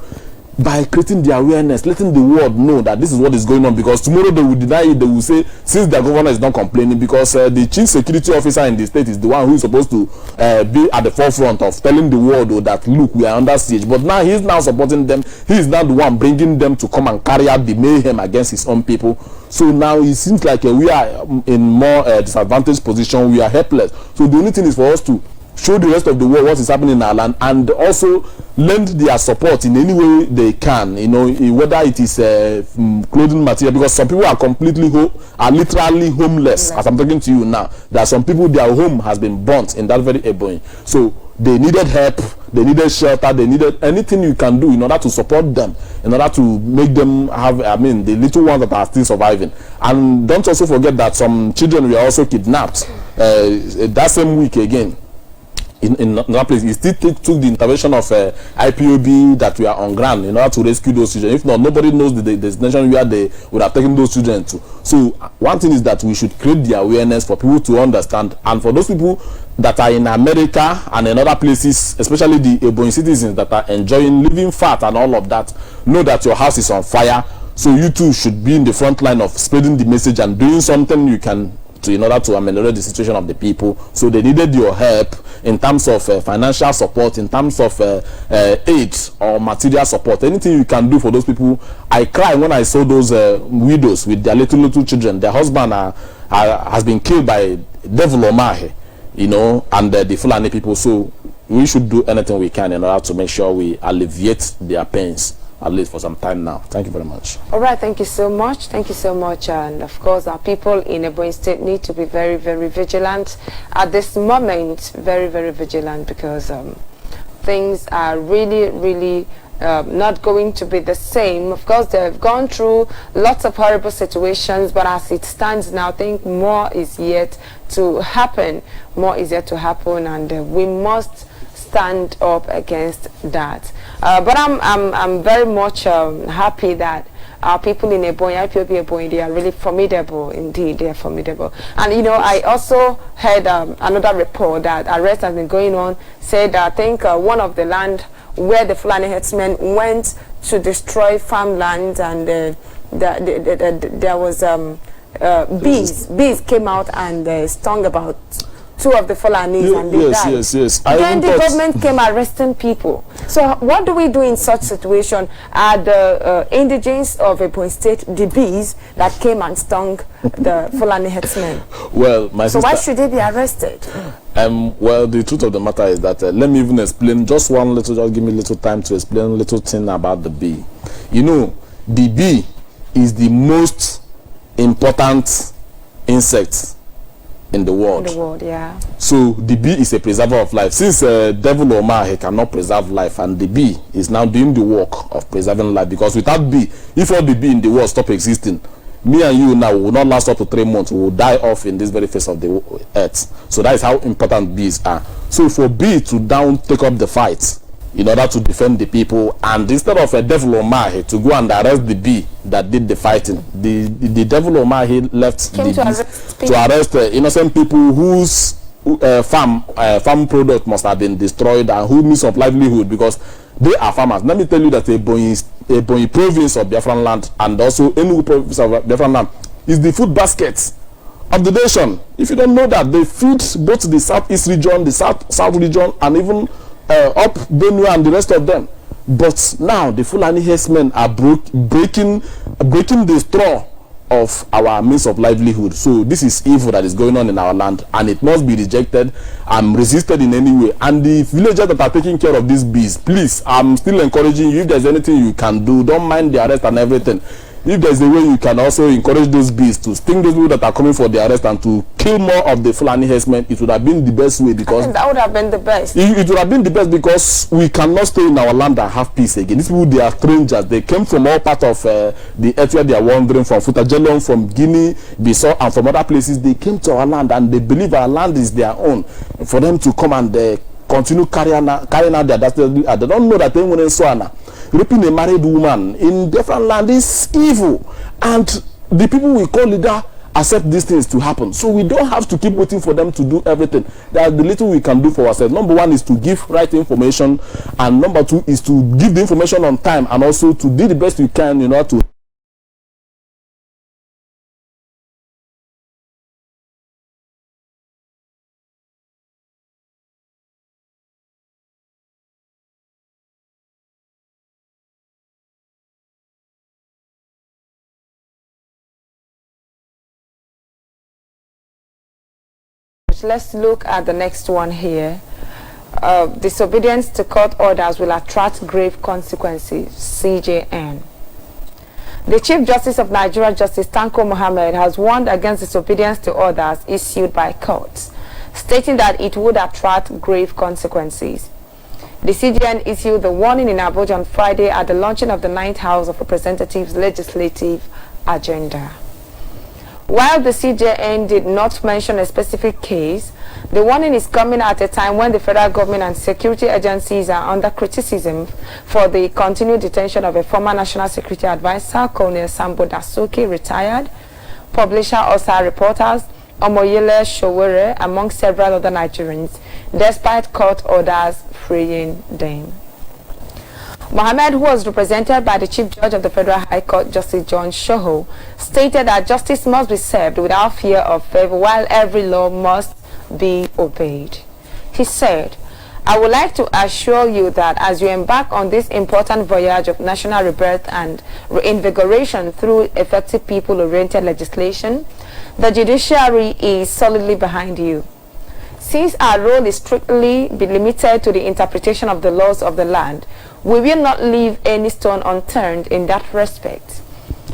by creating the awareness, letting the world know that this is what is going on. Because tomorrow they will deny it, they will say, since the governor is not complaining, because the chief security officer in the state is the one who is supposed to be at the forefront of telling the world that look, we are under siege. But now he's now supporting them. He is now the one bringing them to come and carry out the mayhem against his own people. So now it seems like we are in more disadvantaged position. We are helpless. So the only thing is for us to show the rest of the world what is happening in our land, and also lend their support in any way they can, you know, whether it is clothing material, because some people are literally homeless. As I'm talking to you now, there are some people, their home has been burnt in that very Ebonyi. So they needed help, they needed shelter, they needed anything you can do in order to support them, in order to make them have, I mean, the little ones that are still surviving. And don't also forget that some children were also kidnapped that same week again. In another place, it still took the intervention of IPOB that we are on ground in order to rescue those children. If not, nobody knows the destination where they would have taken those children to. So one thing is that we should create the awareness for people to understand, and for those people that are in America and in other places, especially the Ebonyi citizens that are enjoying living fat and all of that, know that your house is on fire. So you too should be in the front line of spreading the message and doing something you can in order to ameliorate the situation of the people. So they needed your help in terms of financial support, in terms of aid or material support, anything you can do for those people. I cried when I saw those widows with their little children. Their husband has been killed by Devil Omahe, you know, and the Fulani people. So we should do anything we can in order to make sure we alleviate their pains, at least for some time now. Thank you very much. All right, thank you so much. Thank you so much. And of course, our people in Ebonyi State need to be very, very vigilant at this moment. Very, very vigilant, because things are really, really not going to be the same. Of course, they've gone through lots of horrible situations, but as it stands now, I think more is yet to happen. More is yet to happen, and we must stand up against that. But I'm very much happy that our people in Ebonyi, Ipob Ebonyi, they are really formidable. Indeed, they are formidable. And you know, I also heard another report that arrest has been going on. Said I think one of the land where the Fulani herdsmen went to destroy farmland, and there was bees. Bees came out and stung about 2 of the Fulanis, and they died. Yes. Then the government came arresting people. So what do we do in such situation? Are the indigenous of Ebonyi State the bees that came and stung the Fulani herdsmen? Well, my sister, so why should they be arrested? Well, the truth of the matter is that let me even explain just give me a little time to explain a little thing about the bee. You know, the bee is the most important insect in the world. Yeah. So the bee is a preserver of life. Since devil or man, he cannot preserve life, and the bee is now doing the work of preserving life, because without bee, if all the bee in the world stop existing, me and you now will not last up to 3 months. We will die off in this very face of the earth. So that is how important bees are. So for bee to take up the fight in order to defend the people, and instead of a devil or man to go and arrest the bee that did the fighting, the devil or man left the bees to arrest innocent people whose farm product must have been destroyed and who means of livelihood, because they are farmers. Let me tell you that Ebonyi province of Biafran land and also Enugu province of Biafran land is the food basket of the nation. If you don't know that, they feed both the southeast region, the south region, and even up Benue and the rest of them. But now the Fulani herdsmen are breaking the straw of our means of livelihood. So this is evil that is going on in our land, and it must be rejected and resisted in any way. And the villagers that are taking care of these bees, please, I'm still encouraging you, if there's anything you can do, don't mind the arrest and everything. If there's a way you can also encourage those bees to sting those people that are coming for the arrest and to kill more of the Fulani herdsmen, it would have been the best way, because I think that would have been the best. It would have been the best, because we cannot stay in our land and have peace again. These people, they are strangers. They came from all parts of the earth where they are wandering from, Futajelon, from Guinea, Bissau, and from other places. They came to our land and they believe our land is their own. For them to come and continue carrying out their destiny, they don't know that they want to raping a married woman in different land is evil, and the people we call leader accept these things to happen. So we don't have to keep waiting for them to do everything. There are the little we can do for ourselves. Number 1 is to give right information, and number 2 is to give the information on time, and also to do the best we can in order to Let's look at the next one here. Disobedience to court orders will attract grave consequences, CJN. The Chief Justice of Nigeria, Justice Tanko Mohammed, has warned against disobedience to orders issued by courts, stating that it would attract grave consequences. The CJN issued the warning in Abuja on Friday at the launching of the 9th House of Representatives Legislative Agenda. While the CJN did not mention a specific case, the warning is coming at a time when the federal government and security agencies are under criticism for the continued detention of a former National Security Advisor, Colonel Sambo Dasuki, retired, publisher Osa reporters, Omoyele Showore, among several other Nigerians, despite court orders freeing them. Mohammed, who was represented by the Chief Judge of the Federal High Court, Justice John Shoho, stated that justice must be served without fear of favor, while every law must be obeyed. He said, "I would like to assure you that as you embark on this important voyage of national rebirth and reinvigoration through effective people-oriented legislation, the judiciary is solidly behind you. Since our role is strictly limited to the interpretation of the laws of the land, we will not leave any stone unturned in that respect.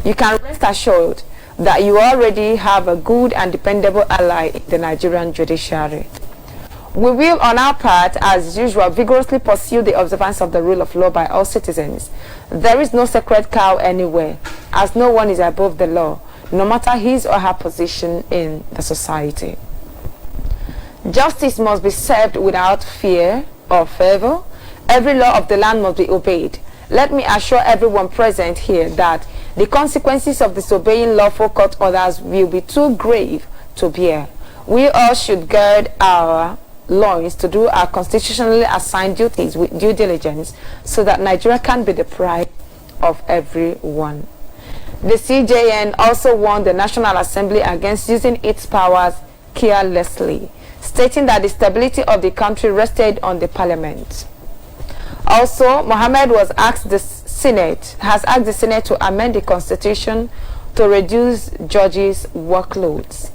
You can rest assured that you already have a good and dependable ally in the Nigerian judiciary." We will, on our part, as usual, vigorously pursue the observance of the rule of law by all citizens. There is no sacred cow anywhere, as no one is above the law, no matter his or her position in the society. Justice must be served without fear or favor. Every law of the land must be obeyed. Let me assure everyone present here that the consequences of disobeying lawful court orders will be too grave to bear. We all should gird our loins to do our constitutionally assigned duties with due diligence, so that Nigeria can be the pride of everyone. The CJN also warned the National Assembly against using its powers carelessly, stating that the stability of the country rested on the parliament. Also, Mohammed has asked the Senate to amend the constitution to reduce judges' workloads.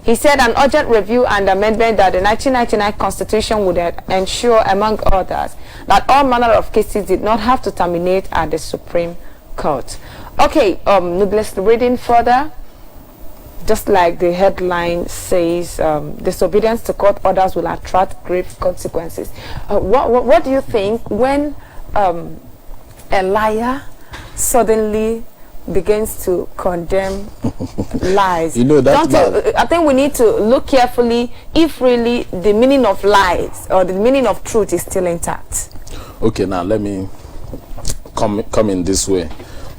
He said an urgent review and amendment that the 1999 Constitution would ensure, among others, that all manner of cases did not have to terminate at the Supreme Court. Okay, needless reading further, just like the headline says, disobedience to court orders will attract grave consequences. What do you think when a liar suddenly begins to condemn lies? You know, that I think we need to look carefully if really the meaning of lies or the meaning of truth is still intact. Okay, now let me come in this way.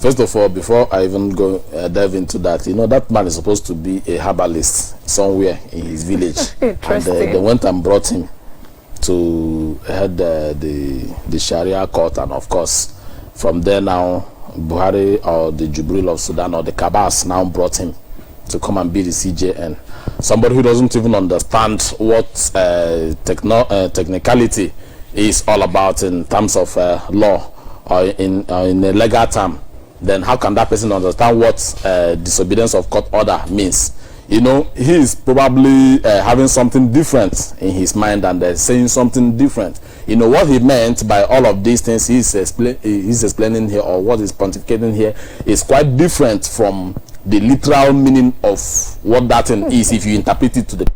First of all, before I even go dive into that, you know, that man is supposed to be a herbalist somewhere in his village. And they went and brought him to head the Sharia court, and of course from there now Buhari or the Jubril of Sudan or the Kabas now brought him to come and be the CJN. Somebody who doesn't even understand what technicality is all about in terms of law or in a legal term. Then how can that person understand what disobedience of court order means? You know, he is probably having something different in his mind, and saying something different. You know, what he meant by all of these things he's explaining here, or what he's pontificating here, is quite different from the literal meaning of what that thing is if you interpret it to the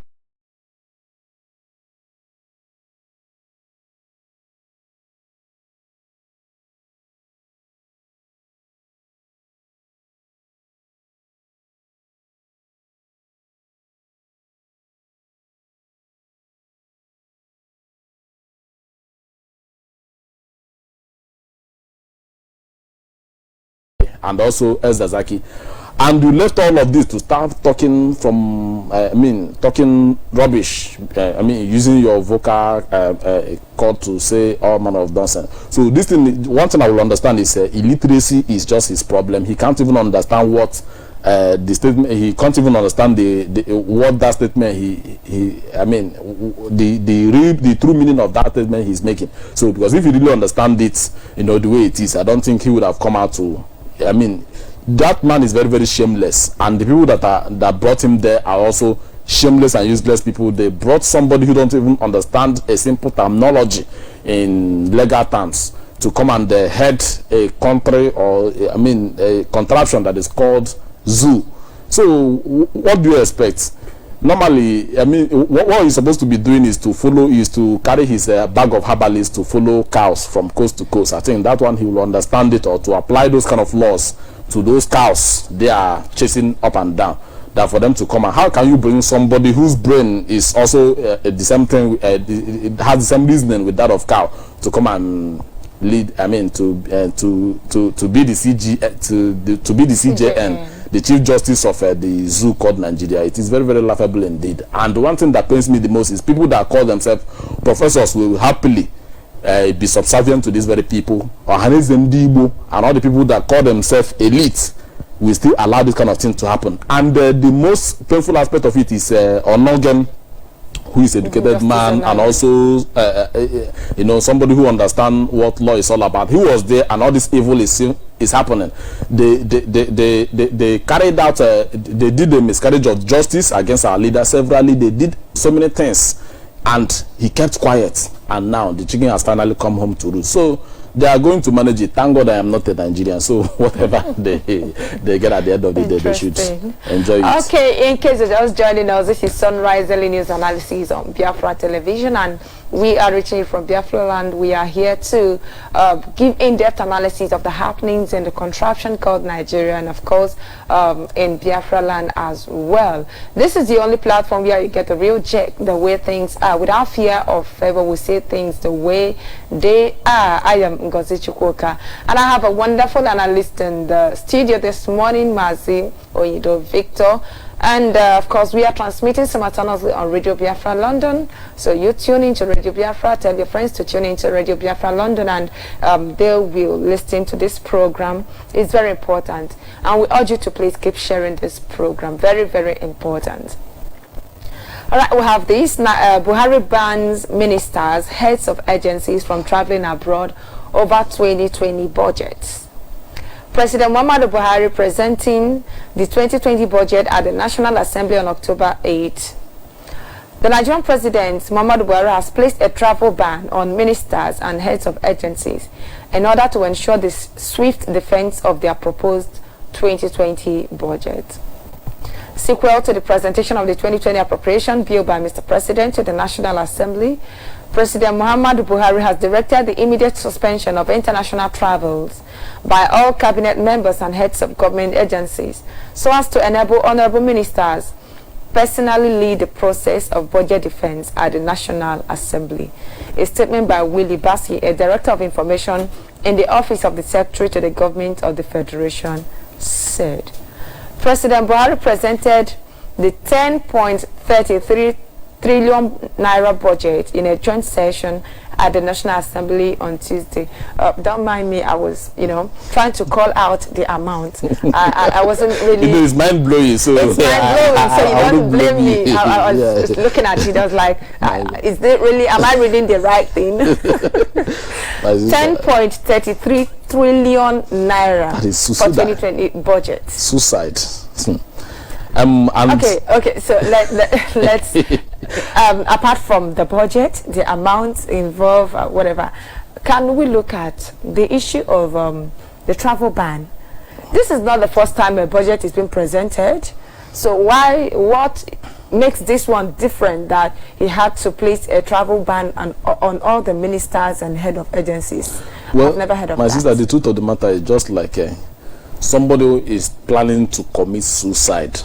and also Ezdazaki, and you left all of this to start talking from talking rubbish, using your vocal cord to say all manner of nonsense. So this thing, one thing I will understand is illiteracy is just his problem. He can't even understand what the statement, he can't even understand what that statement the true meaning of that statement he's making. So because if he really understand it, you know, the way it is, I don't think he would have come out to, that man is very, very shameless, and the people that brought him there are also shameless and useless people. They brought somebody who don't even understand a simple terminology in legal terms to come and head a country, or a contraption that is called zoo. So what do you expect? Normally, what he's supposed to be doing is to carry his bag of herbalists to follow cows from coast to coast. I think that one he will understand it, or to apply those kind of laws to those cows they are chasing up and down. That for them to come, and how can you bring somebody whose brain is also the same thing, it has the same reasoning with that of cow, to come and lead? To be the CJN. The Chief Justice of the zoo called Nigeria. It is very, very laughable indeed. And one thing that pains me the most is people that call themselves professors will happily be subservient to these very people, or NNPC and all the people that call themselves elite will still allow this kind of thing to happen. And the most painful aspect of it is Onogen, who is an educated man, and also somebody who understands what law is all about. He was there, and all this evil is happening. They carried out they did a miscarriage of justice against our leader severally. They did so many things, and he kept quiet, and now the chicken has finally come home to roost. So they are going to manage it. Thank God I am not a Nigerian, so whatever they get at the end of the day, they should enjoy it. Okay, in case you're just joining us, this is Sunrise Early News Analysis on Biafra Television, and we are reaching from Biafra land. We are here to give in-depth analysis of the happenings in the contraption called Nigeria, and of course in Biafra land as well. This is the only platform where you get a real check the way things are, without fear of favor. We say things the way they are. I am Ngozi Chukwuka, and I have a wonderful analyst in the studio this morning, MAZI Oyido Victor. And of course, we are transmitting simultaneously on Radio Biafra London. So you tune into Radio Biafra, tell your friends to tune into Radio Biafra London, and they will listen to this program. It's very important. And we urge you to please keep sharing this program. Very, very important. All right, we have this. Buhari bans ministers, heads of agencies from traveling abroad over 2020 budgets. President Muhammadu Buhari presenting the 2020 budget at the National Assembly on October 8. The Nigerian President Muhammadu Buhari has placed a travel ban on ministers and heads of agencies in order to ensure the swift defense of their proposed 2020 budget. Sequel to the presentation of the 2020 appropriation bill by Mr. President to the National Assembly, President Muhammadu Buhari has directed the immediate suspension of international travels by all cabinet members and heads of government agencies, so as to enable honorable ministers personally lead the process of budget defense at the National Assembly. A statement by Willie Bassi, a Director of Information in the Office of the Secretary to the Government of the Federation, said. President Buhari presented the 10.33 trillion naira budget in a joint session at the National Assembly on Tuesday. Don't mind me, I was, trying to call out the amount. I wasn't really... It's mind-blowing, so... It's mind-blowing, so you don't blame me. I was looking at it, I was like, is it really, am I reading the right thing? 10.33 trillion naira for 2020 budget. Suicide. Okay, so let's apart from the budget, the amounts involved, whatever, can we look at the issue of the travel ban? This is not the first time a budget is being presented, so what makes this one different, that he had to place a travel ban on all the ministers and head of agencies? Well, I've never heard of my that. sister, the truth of the matter is just like somebody who is planning to commit suicide,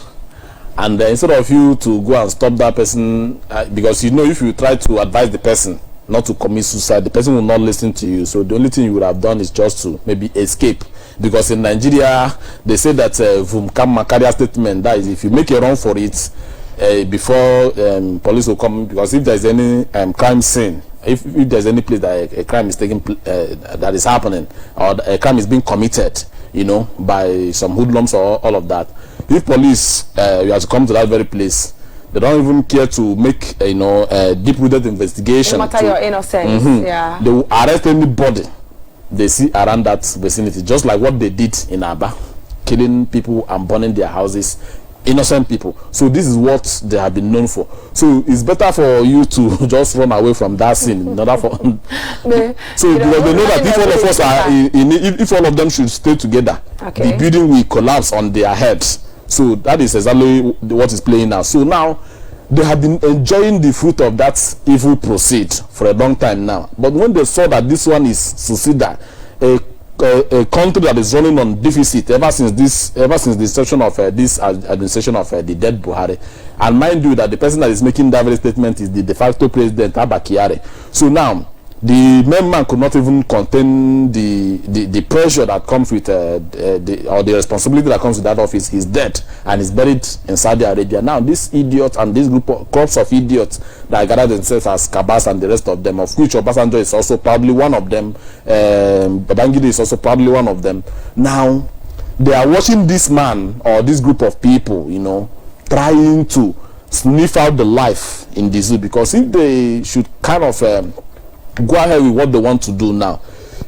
and instead of you to go and stop that person, because if you try to advise the person not to commit suicide, the person will not listen to you. So the only thing you would have done is just to maybe escape, because in Nigeria they say that vum carry a statement, that is, if you make a run for it before police will come, because if there's any crime scene, if there's any place that a crime is taking that is happening, or a crime is being committed, by some hoodlums or all of that, if police you have to come to that very place, they don't even care to make a deep-rooted investigation. No matter your innocence. Yeah, they will arrest anybody they see around that vicinity, just like what they did in Aba, killing people and burning their houses, innocent people. So this is what they have been known for. So it's better for you to just run away from that scene in order for because they know that if all of us are if all of them should stay together, the building will collapse on their heads. So that is exactly what is playing now. So now they have been enjoying the fruit of that evil proceed for a long time now. But when they saw that this one is suicidal, a country that is running on deficit ever since the inception of this administration of the dead Buhari, and mind you that the person that is making that very statement is the de facto president Abba Kyari. So now the main man could not even contain the pressure that comes with or the responsibility that comes with that office. He's dead and is buried in Saudi Arabia. Now this idiot and this corps of idiots that gather themselves as Kabas and the rest of them, of which Obasanjo is also probably one of them, Babangida is also probably one of them. Now they are watching this man or this group of people, trying to sniff out the life in the zoo, because if they should kind of go ahead with what they want to do now,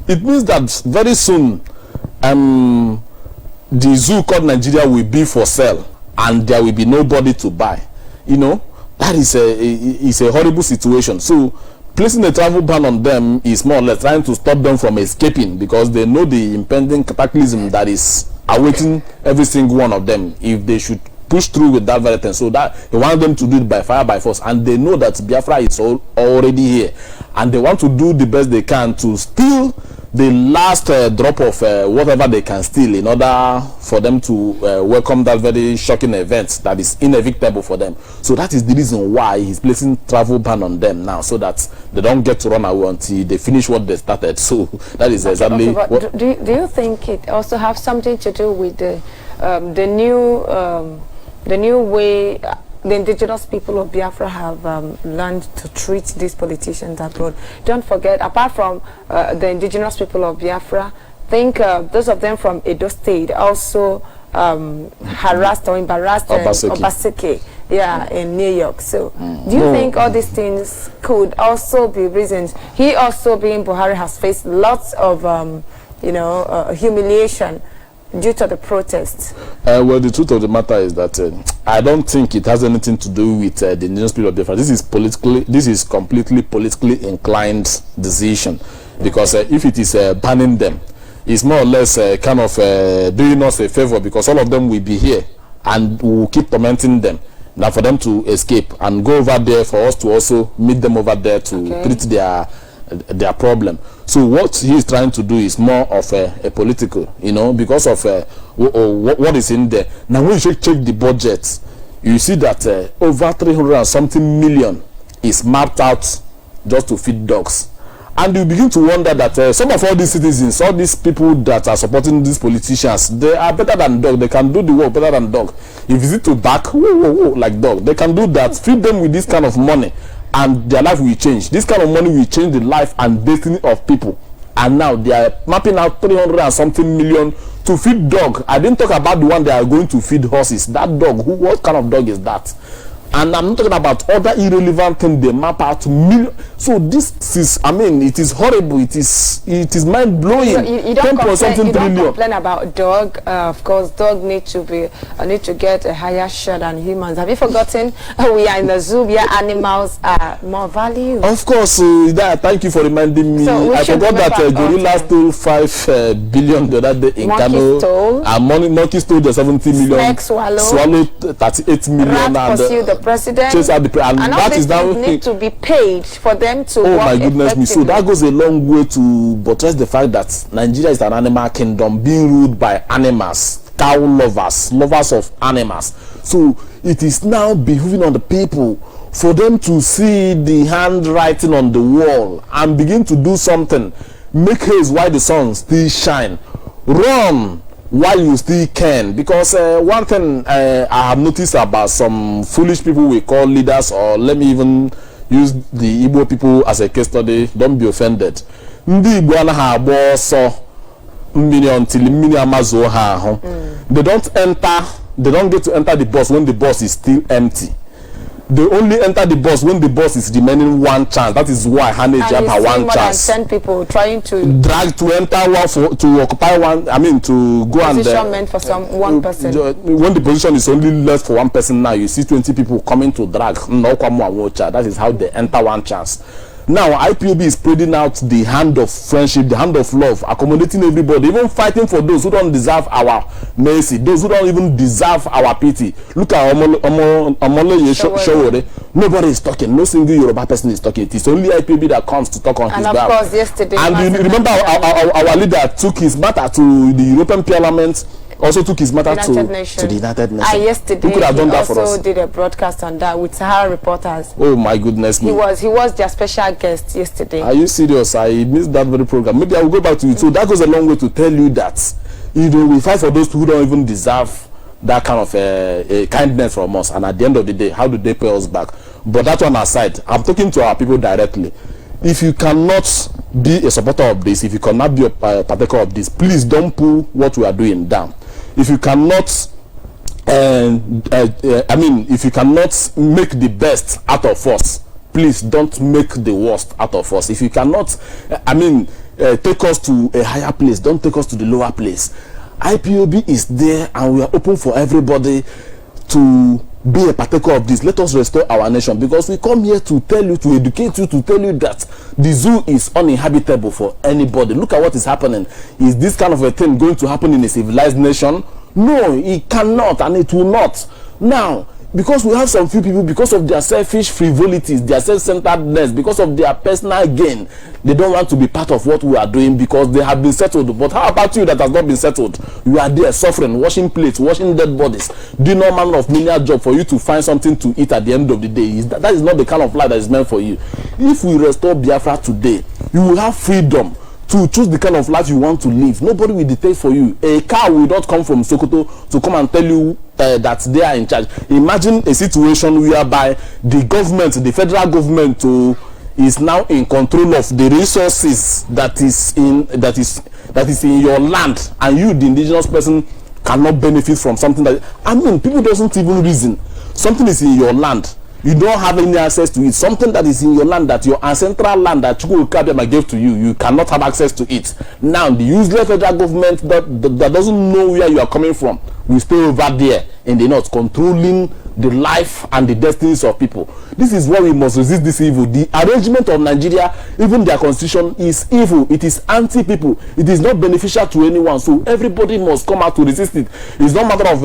it means that very soon the zoo called Nigeria will be for sale and there will be nobody to buy. That is a horrible situation. So placing a travel ban on them is more or less trying to stop them from escaping, because they know the impending cataclysm that is awaiting every single one of them if they should push through with that very thing. So that he wants them to do it by fire by force, and they know that Biafra is already here, and they want to do the best they can to steal the last drop of whatever they can steal in order for them to welcome that very shocking event that is inevitable for them. So that is the reason why he's placing travel ban on them now, so that they don't get to run away until they finish what they started. So that is exactly what. Do you think it also have something to do with the new way the indigenous people of Biafra have learned to treat these politicians abroad? Don't forget, apart from the indigenous people of Biafra, think those of them from Edo State also harassed or embarrassed Obaseki, in New York. So do you think all these things could also be reasons? He also, being Buhari, has faced lots of humiliation due to the protests. Well, the truth of the matter is that I don't think it has anything to do with the indigenous people of Biafra. This is completely politically inclined decision, because if it is banning them, it's more or less kind of doing us a favor, because all of them will be here and we will keep tormenting them. Now for them to escape and go over there, for us to also meet them over there to treat their problem. So what he is trying to do is more of a political, because of what is in there. Now when you check the budget, you see that over 300 and something million is mapped out just to feed dogs. And you begin to wonder that some of all these citizens, all these people that are supporting these politicians, they are better than dog. They can do the work better than dog. If it's to back, like dog, they can do that. Feed them with this kind of money, and their life will change. This kind of money will change the life and destiny of people. And now they are mapping out 300 and something million to feed dog. I didn't talk about the one they are going to feed horses. That dog, what kind of dog is that? And I'm not talking about other irrelevant things they map out to million. So this is, it is horrible. It is mind blowing. You don't complain about dog. Of course, dog need to get a higher share than humans. Have you forgotten we are in the zoo where animals are more valued? Of course, thank you for reminding me. So I forgot that gorilla stole 5 billion the other day in KANU. Monkey stole the 70 million. Snake swallowed 38 million. Rat pursued the president, and all that these is now need to be paid for them to work. My goodness me. So that goes a long way to buttress the fact that Nigeria is an animal kingdom being ruled by animals, cow lovers of animals. So it is now behooving on the people for them to see the handwriting on the wall and begin to do something. Make haste while the sun still shine. Run while you still can, because one thing I have noticed about some foolish people we call leaders, or let me even use the Igbo people as a case study, don't be offended. Ndị Igbo anaghị agba ọsọ mmiri until mmiri amazuo ha ahụ. They don't get to enter the bus when the bus is still empty. They only enter the bus when the bus is remaining one chance. That is why Hannah Jab had one more chance. Than 10 people trying to drag to enter one to occupy one. To go and position meant for one person. When the position is only left for one person, now you see 20 people coming to drag. That is how they enter one chance. Now IPOB is spreading out the hand of friendship, the hand of love, accommodating everybody, even fighting for those who don't deserve our mercy, those who don't even deserve our pity. Look at Omole Showore. Nobody is talking. No single Yoruba person is talking. It is only IPOB that comes to talk on his behalf. And of course, yesterday. And you remember our leader took his matter to the European Parliament. Also took his matter to the United Nations. Yesterday, who could have done that for us? Also did a broadcast on that with Sahara reporters. Oh my goodness me! He was their special guest yesterday. Are you serious? I missed that very program. Maybe I will go back to it. So that goes a long way to tell you that we fight for those who don't even deserve that kind of kindness from us. And at the end of the day, how do they pay us back? But that one aside, I'm talking to our people directly. If you cannot be a supporter of this, if you cannot be a partaker of this, please don't pull what we are doing down. If you cannot, if you cannot make the best out of us, please don't make the worst out of us. If you cannot, take us to a higher place, don't take us to the lower place. IPOB is there, and we are open for everybody to be a partaker of this. Let us restore our nation, because we come here to tell you, to educate you, to tell you that the zoo is uninhabitable for anybody. Look at what is happening. Is this kind of a thing going to happen in a civilized nation? No, it cannot, and it will not. Now, because we have some few people, because of their selfish frivolities, their self-centeredness, because of their personal gain, they don't want to be part of what we are doing because they have been settled. But how about you that has not been settled? You are there suffering, washing plates, washing dead bodies, doing all manner of menial job for you to find something to eat at the end of the day. That is not the kind of life that is meant for you. If we restore Biafra today, you will have freedom to choose the kind of life you want to live. Nobody will dictate for you. A car will not come from Sokoto to come and tell you that they are in charge. Imagine a situation whereby the government, the federal government, is now in control of the resources that is in your land, and you, the indigenous person, cannot benefit from something that, I mean, people doesn't even reason. Something is in your land, you don't have any access to it. Something that is in your land, that your ancestral land that Chukwuka gave to you, you cannot have access to it. Now, the useless federal government that doesn't know where you are coming from will stay over there in the north, controlling the life and the destinies of people. This is why we must resist this evil. The arrangement of Nigeria, even their constitution, is evil. It is anti-people. It is not beneficial to anyone. So everybody must come out to resist it. It's not a matter of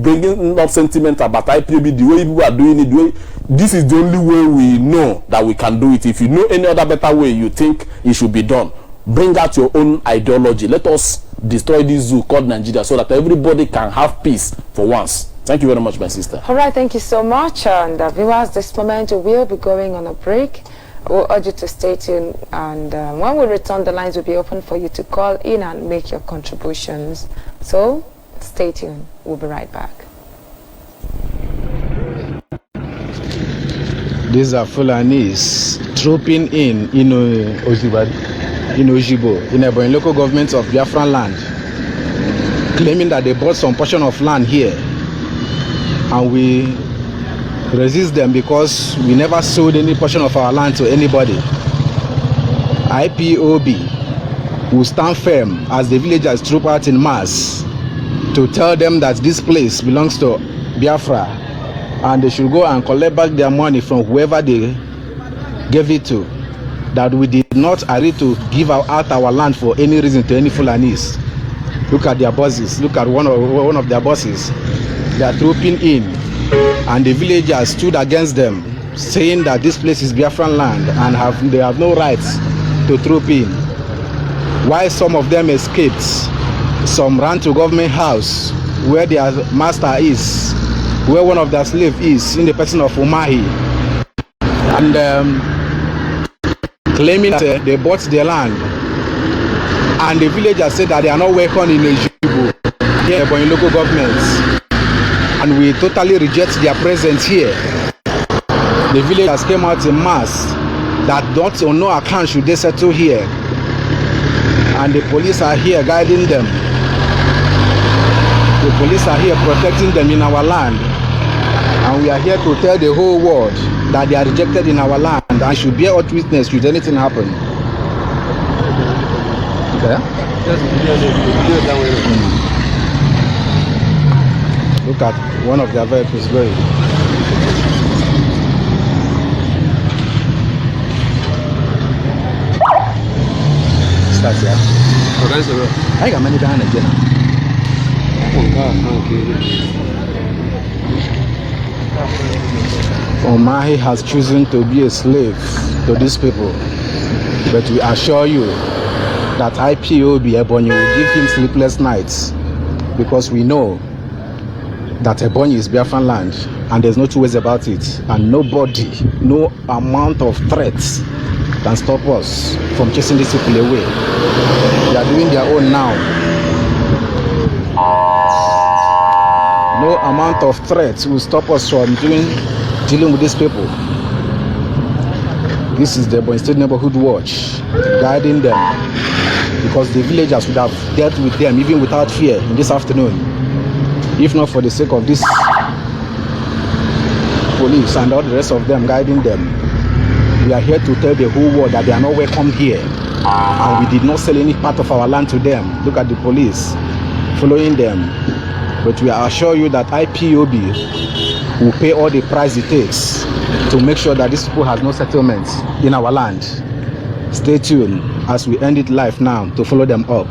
bringing up sentiment about IPOB, the way people are doing it. This is the only way we know that we can do it. If you know any other better way you think it should be done, bring out your own ideology. Let us destroy this zoo called Nigeria so that everybody can have peace for once. Thank you very much, my sister. All right, thank you so much. And viewers, this moment we will be going on a break. We'll urge you to stay tuned, and when we return, the lines will be open for you to call in and make your contributions. So stay tuned. We'll be right back. These are Fulanis trooping in Ojibo, in Ebonyi local government of Biafran land, claiming that they bought some portion of land here, and we resist them because we never sold any portion of our land to anybody. IPOB will stand firm as the villagers troop out in mass to tell them that this place belongs to Biafra, and they should go and collect back their money from whoever they gave it to. That we did not agree to give out our land for any reason to any Fulanis. Look at their bosses. Look at one of their bosses. They are trooping in, and the villagers stood against them, saying that this place is Biafran land and they have no rights to troop in. While some of them escaped, some ran to government house where their master is, where one of their slaves is, in the person of Umahi, and claiming that they bought their land. And the villagers said that they are not welcome in Ojibo, here in local governments, and we totally reject their presence here. The villagers came out in mass that not on no account should they settle here, and the police are here guiding them. The police are here protecting them in our land, and we are here to tell the whole world that they are rejected in our land and should bear out witness should anything happen. Okay? Look at one of their vehicles going. Start here. I got money behind again. Umahi has chosen to be a slave to these people, but we assure you that IPOB Ebonyi will give him sleepless nights, because we know that Ebonyi is Biafran land and there's no two ways about it, and nobody, no amount of threats can stop us from chasing these people away. They are doing their own now. No amount of threats will stop us from dealing with these people. This is the Ebonyi State Neighborhood Watch guiding them, because the villagers would have dealt with them even without fear in this afternoon, if not for the sake of this police and all the rest of them guiding them. We are here to tell the whole world that they are not welcome here, and we did not sell any part of our land to them. Look at the police following them. But we assure you that IPOB will pay all the price it takes to make sure that these people have no settlement in our land. Stay tuned as we end it live now to follow them up.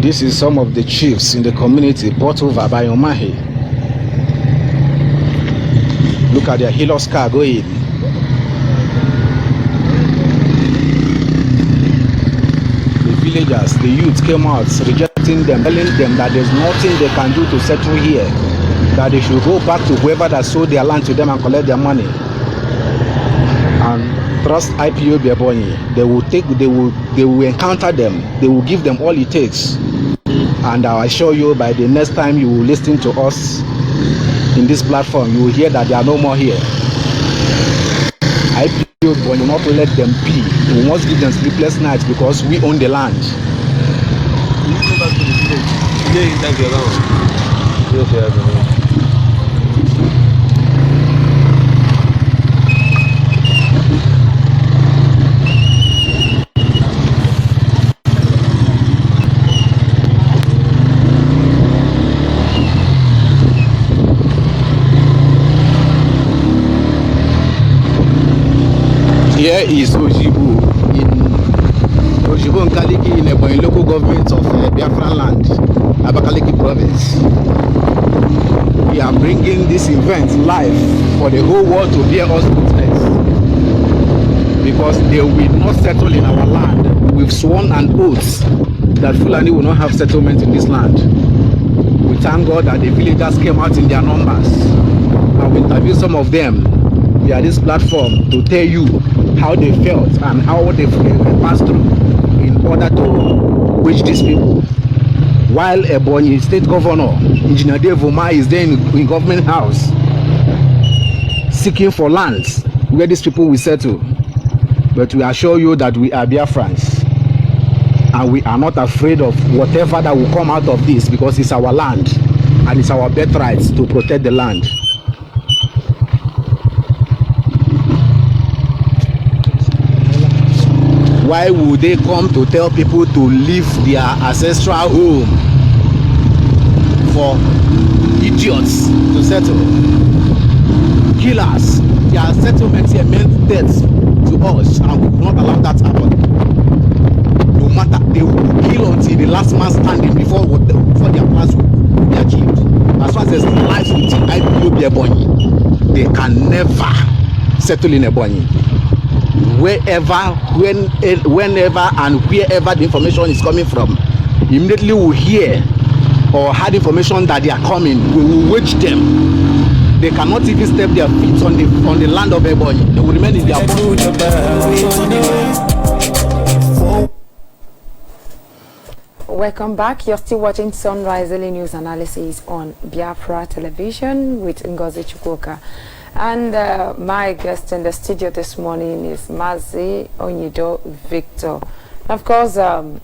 This is some of the chiefs in the community brought over by Omahi. Look at their Hilux car going. The villagers, the youth came out rejecting them, telling them that there's nothing they can do to settle here, that they should go back to whoever that sold their land to them and collect their money. And trust Ipob Ebonyi. They will encounter them, they will give them all it takes. And I assure you, by the next time you will listen to us in this platform, you will hear that there are no more here. Ipob will not let them be. We must give them sleepless nights because we own the land. Here is Ojibo Nkaliki in Ebonyi local government of Biafra land, Abakaliki province. We are bringing this event live for the whole world to bear us witness, because they will not settle in our land. We've sworn an oath that Fulani will not have settlement in this land. We thank God that the villagers came out in their numbers. I will interview some of them via this platform to tell you how they felt and how they passed through in order to reach these people. While Ebonyi State Governor, Engineer Devuma, is there in government house seeking for lands where these people will settle. But we assure you that we are Biafrans and we are not afraid of whatever that will come out of this, because it's our land and it's our birthright to protect the land. Why would they come to tell people to leave their ancestral home for idiots to settle? Killers, their settlements here meant death to us, and we will not allow that to happen. No matter, they will kill until the last man standing before their plans will be achieved. As far as there's life within Ipob Ebonyi, they can never settle in Ebonyi. Wherever, whenever and wherever the information is coming from, immediately we hear or had information that they are coming, we will wage them. They cannot even step their feet on the land of Ebonyi. They will remain in their body. Welcome back. You're still watching Sunrise Daily News Analysis on Biafra Television with Ngozi Chukwuka. And my guest in the studio this morning is MAZI Onyido Victor. Of course, you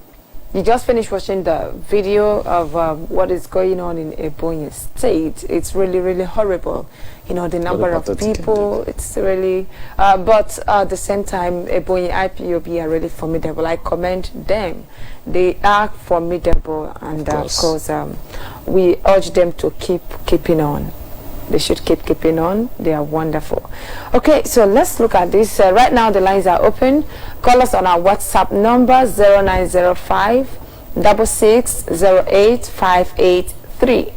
just finished watching the video of what is going on in Ebonyi State. It's really, really horrible. You know, the number of people, it's really... but at the same time, Ebonyi Ipob are really formidable. I commend them. They are formidable. And of course, we urge them to keeping on. They should keeping on. They are wonderful. Okay, so let's look at this. Right now, the lines are open. Call us on our WhatsApp number 0905 6608583.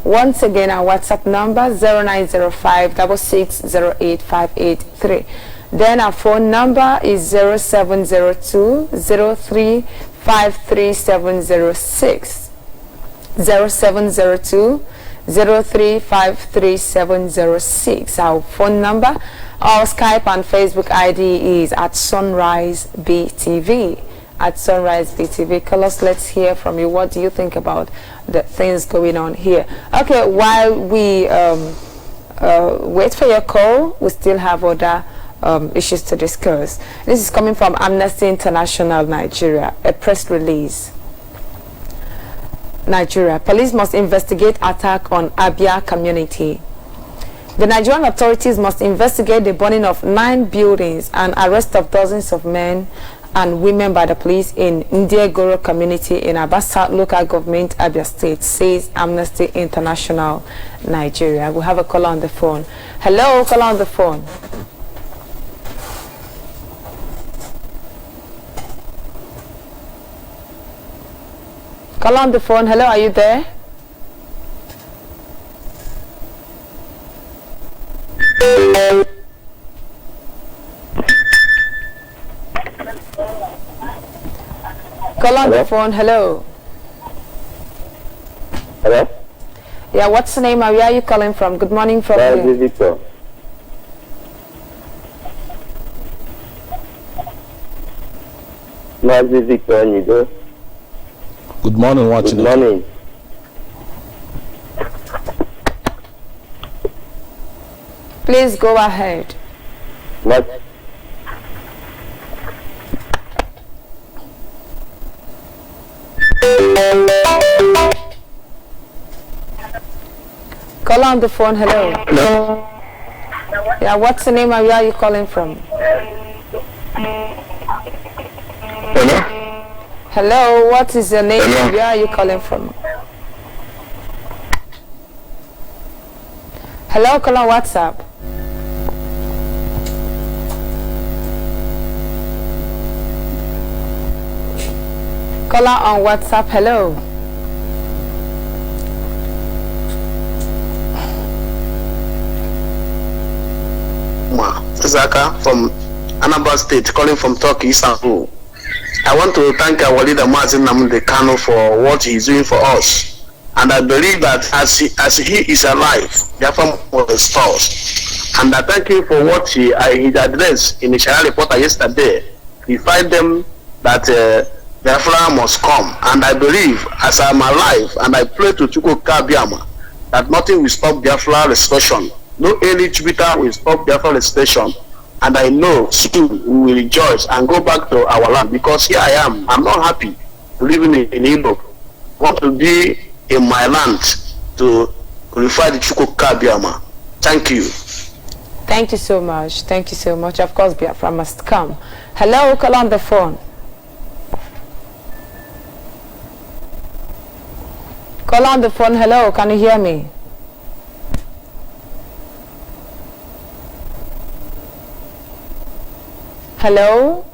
Once again, our WhatsApp number 0905 6608583. Then our phone number is 0702 0353706. 0702 0353706. Our phone number. Our Skype and Facebook ID is at Sunrise BTV. At Sunrise BTV. Call us. Let's hear from you. What do you think about the things going on here? Okay, while we wait for your call, we still have other issues to discuss. This is coming from Amnesty International Nigeria, a press release. Nigeria. Police must investigate attack on Abia community. The Nigerian authorities must investigate the burning of 9 buildings and arrest of dozens of men and women by the police in Ndiegoro community in Abasa local government, Abia State, says Amnesty International Nigeria. We have a caller on the phone. Hello, caller on the phone. Caller on the phone. Hello, are you there? Call on the phone. Hello. Hello? Yeah, what's the name and where are you calling from? Good morning from MAZI Victor. MAZI Victor, you go. Good morning, watching. Good morning. Please go ahead. What? Call on the phone. Hello. Hello? Yeah, what's the name and where are you calling from? Hello? Hello, what is your name Hello? and where are you calling from? Hello, call on WhatsApp. Caller on WhatsApp. Hello. Zaka from Anambra State, calling from Turkey, Istanbul. I want to thank our leader NNAMDI KANU for what he is doing for us, and I believe that as he is alive, Biafra was restored. And I thank him for what he addressed in the Shara reporter yesterday. He find them that Biafra must come, and I believe as I am alive and I pray to Chukwu Kabiama that nothing will stop Biafra restoration. No any tributary will stop Biafra restoration, and I know soon we will rejoice and go back to our land, because here I am. I'm not happy living in Europe. I want to be in my land to glorify the Chukwu Kabiama. Thank you. Thank you so much. Thank you so much. Of course, Biafra must come. Hello, call on the phone. Call on the phone. Hello, can you hear me? Hello?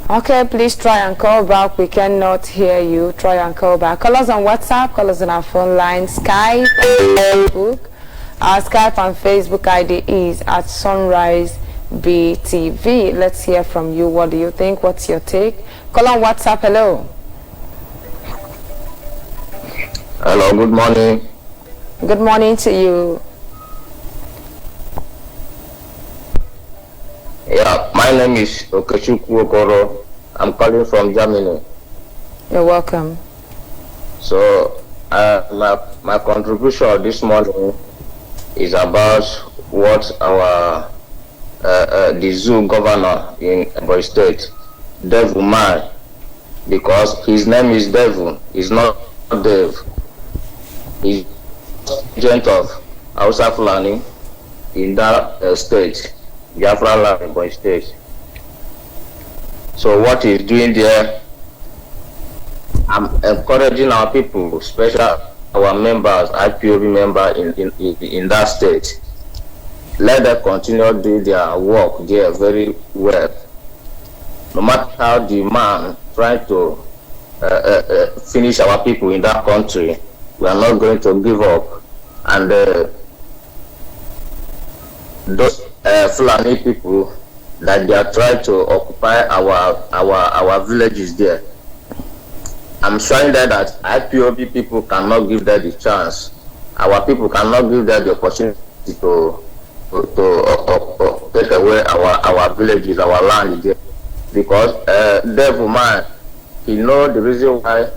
Okay, please try and call back. We cannot hear you. Try and call back. Call us on WhatsApp, call us on our phone line, Skype, Facebook. Our Skype and Facebook ID is at Sunrise BTV. Let's hear from you. What do you think? What's your take? Call on WhatsApp. Hello. Hello, good morning. Good morning to you. Yeah, my name is Okechukwu Okoro. I'm calling from Germany. You're welcome. So, my contribution this morning is about what our the zoo governor in Ebonyi State, Devil Man, because his name is Devil, he's not Dave. He's agent of Hausa Fulani in that state, Biafra land, Ebonyi State. So what he's doing there, I'm encouraging our people, especially our members, IPOB members in that state. Let them continue doing their work there very well. No matter how the man trying to finish our people in that country, we are not going to give up. And those Fulani people that they are trying to occupy our villages there, I'm showing them that IPOB people cannot give them the chance. Our people cannot give them the opportunity to take away our villages, our land there, because Devil Man, he know the reason why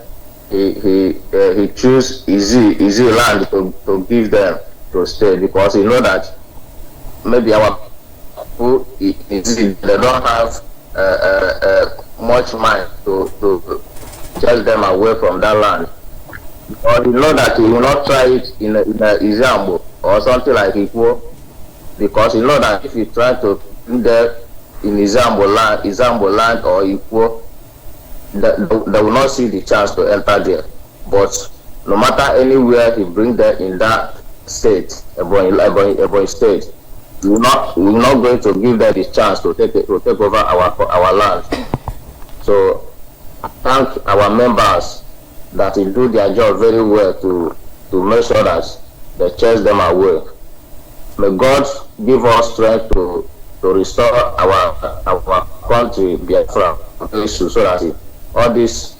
he choose easy land to give them to stay, because he know that maybe our people they don't have much mind to chase them away from that land. or you know that he will not try it in a Izambo or something like Ipob, because you know that if you try to do that in Izambo land or Ipob, they will not see the chance to enter there. But no matter anywhere he bring them in that state, Ebonyi state, we will not going to give them the chance to take over our land. So I thank our members that will do their job very well to make sure that they chase them away. May God give us strength to restore our country, Biafra, so that all this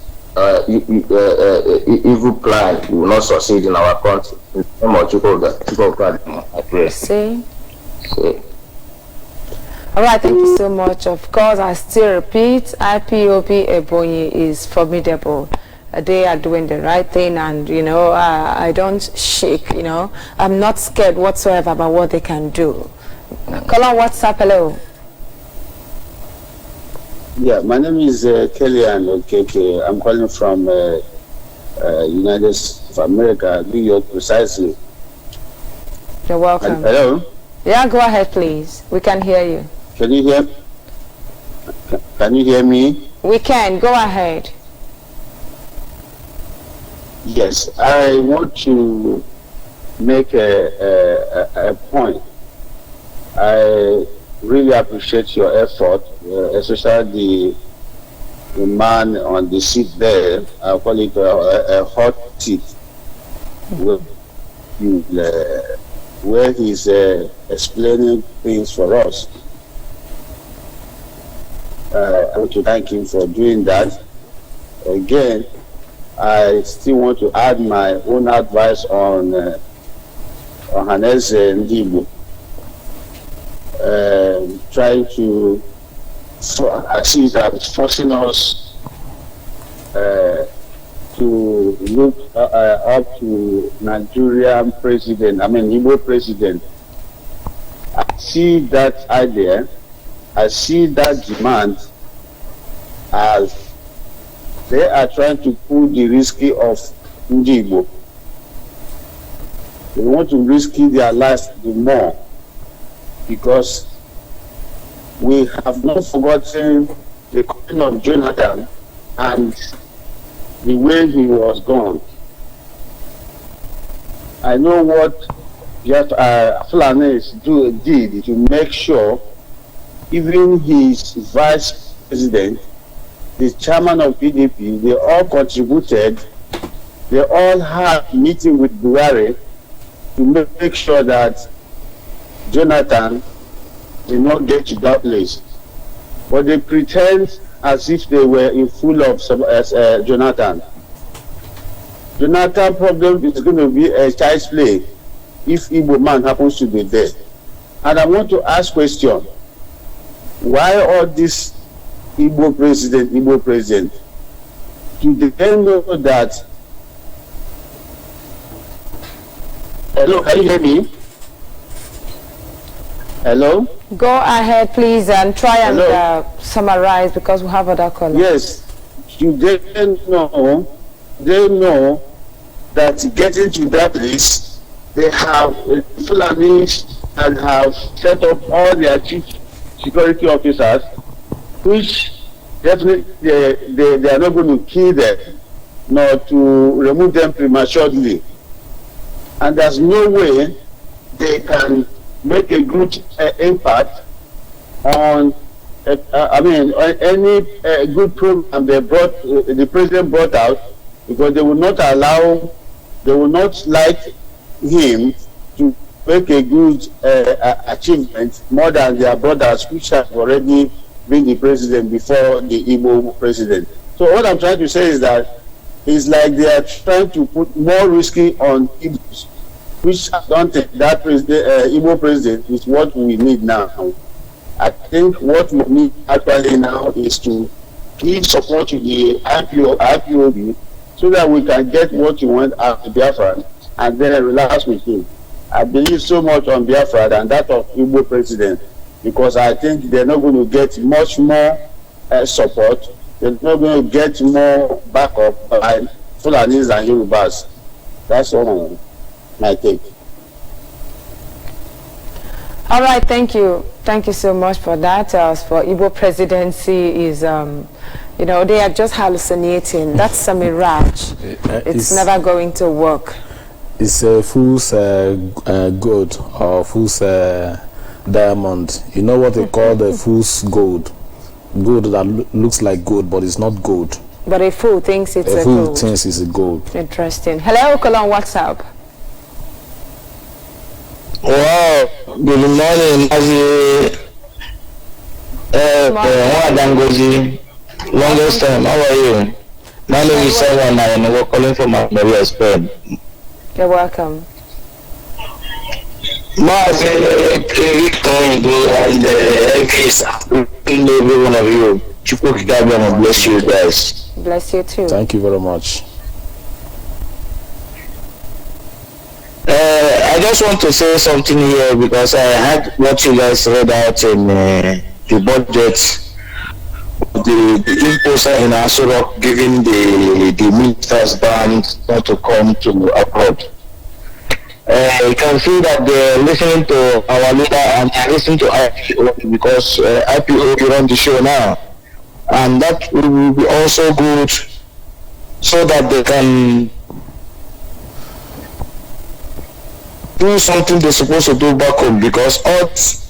evil plan will not succeed in our country. In the name of God, I pray. See? All right, thank you so much. Of course, I still repeat, IPOB Ebonyi is formidable. They are doing the right thing, and you know, I don't shake. You know, I'm not scared whatsoever about what they can do. Call on WhatsApp. Hello. Yeah, my name is Kellyanne Okeke. I'm calling from United States of America, New York, precisely. You're welcome. Hello? Yeah, go ahead, please. We can hear you. Can you hear? Can you hear me? We can. Go ahead. Yes, I want to make a point. I really appreciate your effort, especially the man on the seat there. I call it a hot seat, where he's explaining things for us. I want to thank him for doing that. Again, I still want to add my own advice on Hanese Ndibu. Trying to achieve that, forcing us to look up to Nigerian president, Igbo president. I see that idea, I see that demand as they are trying to pull the risky of Igbo. They want to risky their lives the more, because we have not forgotten the coming of Jonathan and the way he was gone. I know what Fulanis did to make sure even his vice president, the chairman of PDP, they all contributed. They all had meeting with Buhari to make sure that Jonathan did not get to that place. But they pretend as if they were in full of Jonathan. Jonathan problem is going to be a child's play if Igbo man happens to be there. And I want to ask question, why all this Igbo president? Do they know that? Hello, can you hear me? Hello? Go ahead, please, and try and summarize, because we have other callers. Yes. Do they know? They know that getting to that place, they have Fulanis and have set up all their chief security officers, which definitely they are not going to kill them, nor to remove them prematurely. And there's no way they can make a good impact on any good program the president brought out, because they will not like him to make a good achievement more than their brothers, which have already been the president before the Igbo president. So what I'm trying to say is that it's like they are trying to put more risky on Igbos, which I don't think that Igbo president is what we need now. I think what we need actually now is to give support to the IPOB so that we can get what we want out of Biafra and then relax with him. I believe so much on Biafra than that of Igbo president, because I think they're not going to get much more support. They're not going to get more backup by Fulanis and Yorubas. That's all my take. All right, thank you. Thank you so much for that. As for Igbo presidency is, you know, they are just hallucinating. That's a mirage. It's never going to work. It's a fool's gold or fool's diamond. You know what they call the fool's gold? Gold that looks like gold, but it's not gold. But a fool thinks it's a fool gold. thinks it's a gold. Interesting. Hello, call on WhatsApp. Wow, good morning, Mazi. Longest time, how are you? My name is Simon and we're calling from Maria Spain. You're welcome. Mazi, and every one of you. Bless you guys. Bless you too. Thank you very much. I just want to say something here because I had what you guys read out in the budget. The imposter in Asurok giving the ministers ban not to come to abroad. You can see that they're listening to our leader and they're listening to IPO because IPO run the show now. And that will be also good so that they can do something they're supposed to do back home, because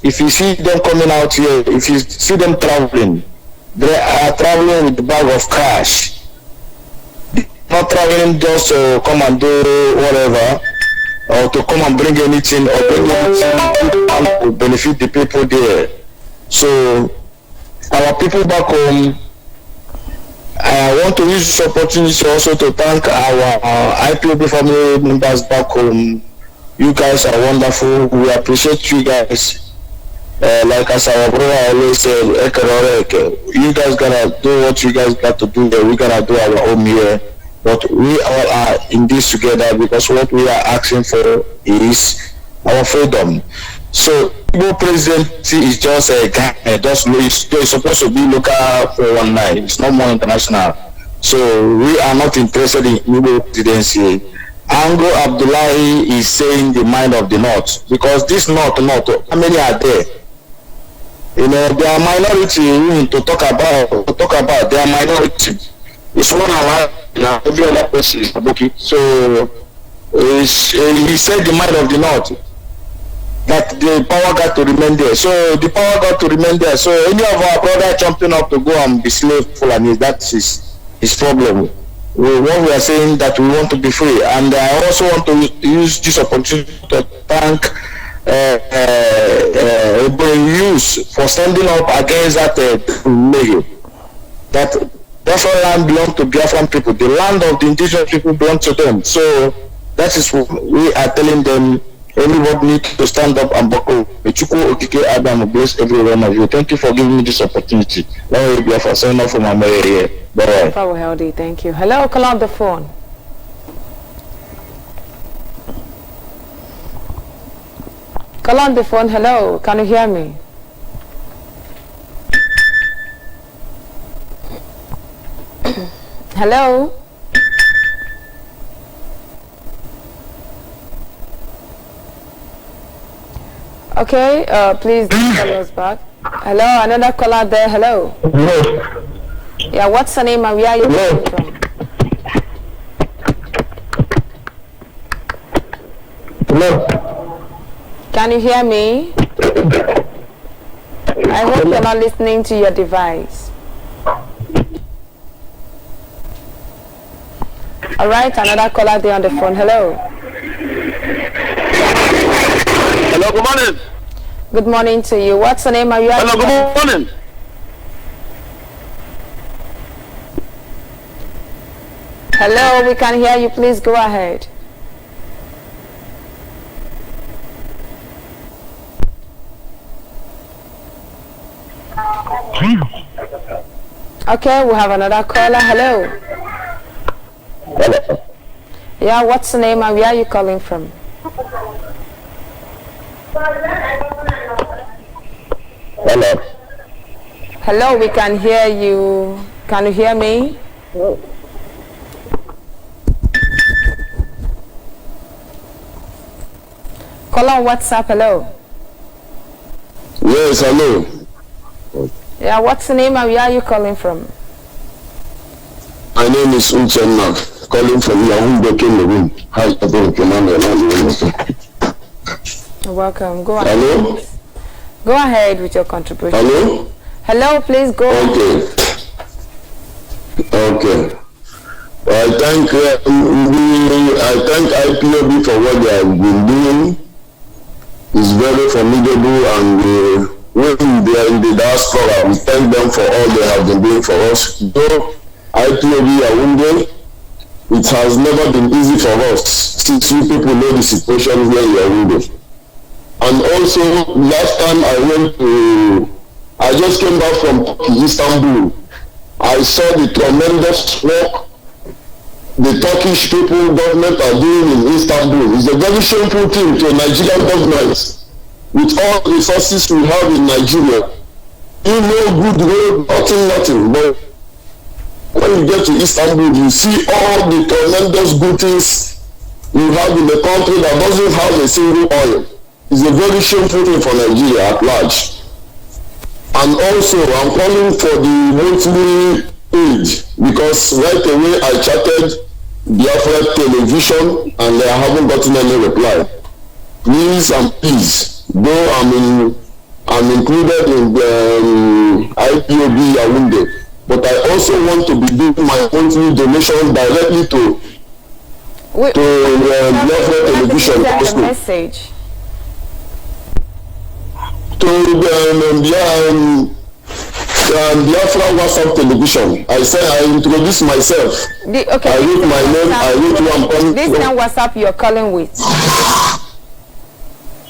if you see them coming out here, if you see them traveling, they are traveling with a bag of cash. Not traveling just to come and do whatever, or to come and bring anything, or bring anything to benefit the people there. So, our people back home, I want to use this opportunity also to thank our IPOB family members back home. You guys are wonderful. We appreciate you guys. Like as our brother always said, you guys gotta do what you guys got to do there. We gotta do our own here. But we all are in this together because what we are asking for is our freedom. So Igbo presidency is just a guy. It's supposed to be local for one night. It's not more international. So we are not interested in Igbo presidency. Ango Abdullahi is saying the mind of the North, because this North, how many are there? You know, they are minority to talk about. They are minority. It's one alive now. Every other person is okay. So he said the mind of the North, that the power got to remain there. So the power got to remain there. So any of our brothers jumping up to go and be slave Fulanis, that's his problem. What we are saying that we want to be free, and I also want to use this opportunity to thank Ebonyi for standing up against that that Biafran land belongs to Biafran people. The land of the indigenous people belongs to them. So that is what we are telling them. Everybody needs to stand up and buckle. Adam bless every one of you. Thank you for giving me this opportunity. Now we be for signing off from my here. Bye bye. Thank you. Hello, call on the phone. Call on the phone. Hello, can you hear me? Hello. Okay, please call us back. Hello, another caller there. Hello. Hello. Yeah, what's the name and where are you calling from? Hello. Can you hear me? I hope you're not listening to your device. All right, another caller there on the phone. Hello. Hello, good morning. Good morning to you. What's the name and where are you? Hello, good morning. Hello, we can hear you. Please go ahead. Okay, we have another caller. Hello. Hello. Yeah, what's the name and where are you calling from? Hello. Hello, we can hear you. Can you hear me? Call on WhatsApp. Hello. Yes, hello. Yeah, what's the name and where are you calling from? My name is Uchenna, calling from Yahoo Cameroon. Hi, Welcome. Go ahead. Hello? Go ahead with your contribution. Hello? Hello, please go. Okay. Okay. I thank IPOB for what they have been doing. It's very formidable, and when they are in the diaspora, we thank them for all they have been doing for us. Though IPOB are wounded, it has never been easy for us since you people know the situation where you are wounded. And also, last time I just came back from Istanbul. I saw the tremendous work the Turkish people government are doing in Istanbul. It's a very shameful thing to a Nigerian government with all the resources we have in Nigeria. You know, good road, nothing. But when you get to Istanbul, you see all the tremendous good things you have in the country that doesn't have a single oil. It's a very shameful thing for Nigeria at large. And also, I'm calling for the monthly aid because right away I chatted Biafra television and I haven't gotten any reply. Please, though I'm included in the IPOB Yaoundé, but I also want to be doing my monthly donation directly to Biafra television also. Message. To Biafra WhatsApp television. I said I introduced myself. Okay. I wrote my name. I wrote who I'm calling. This same WhatsApp you're calling with.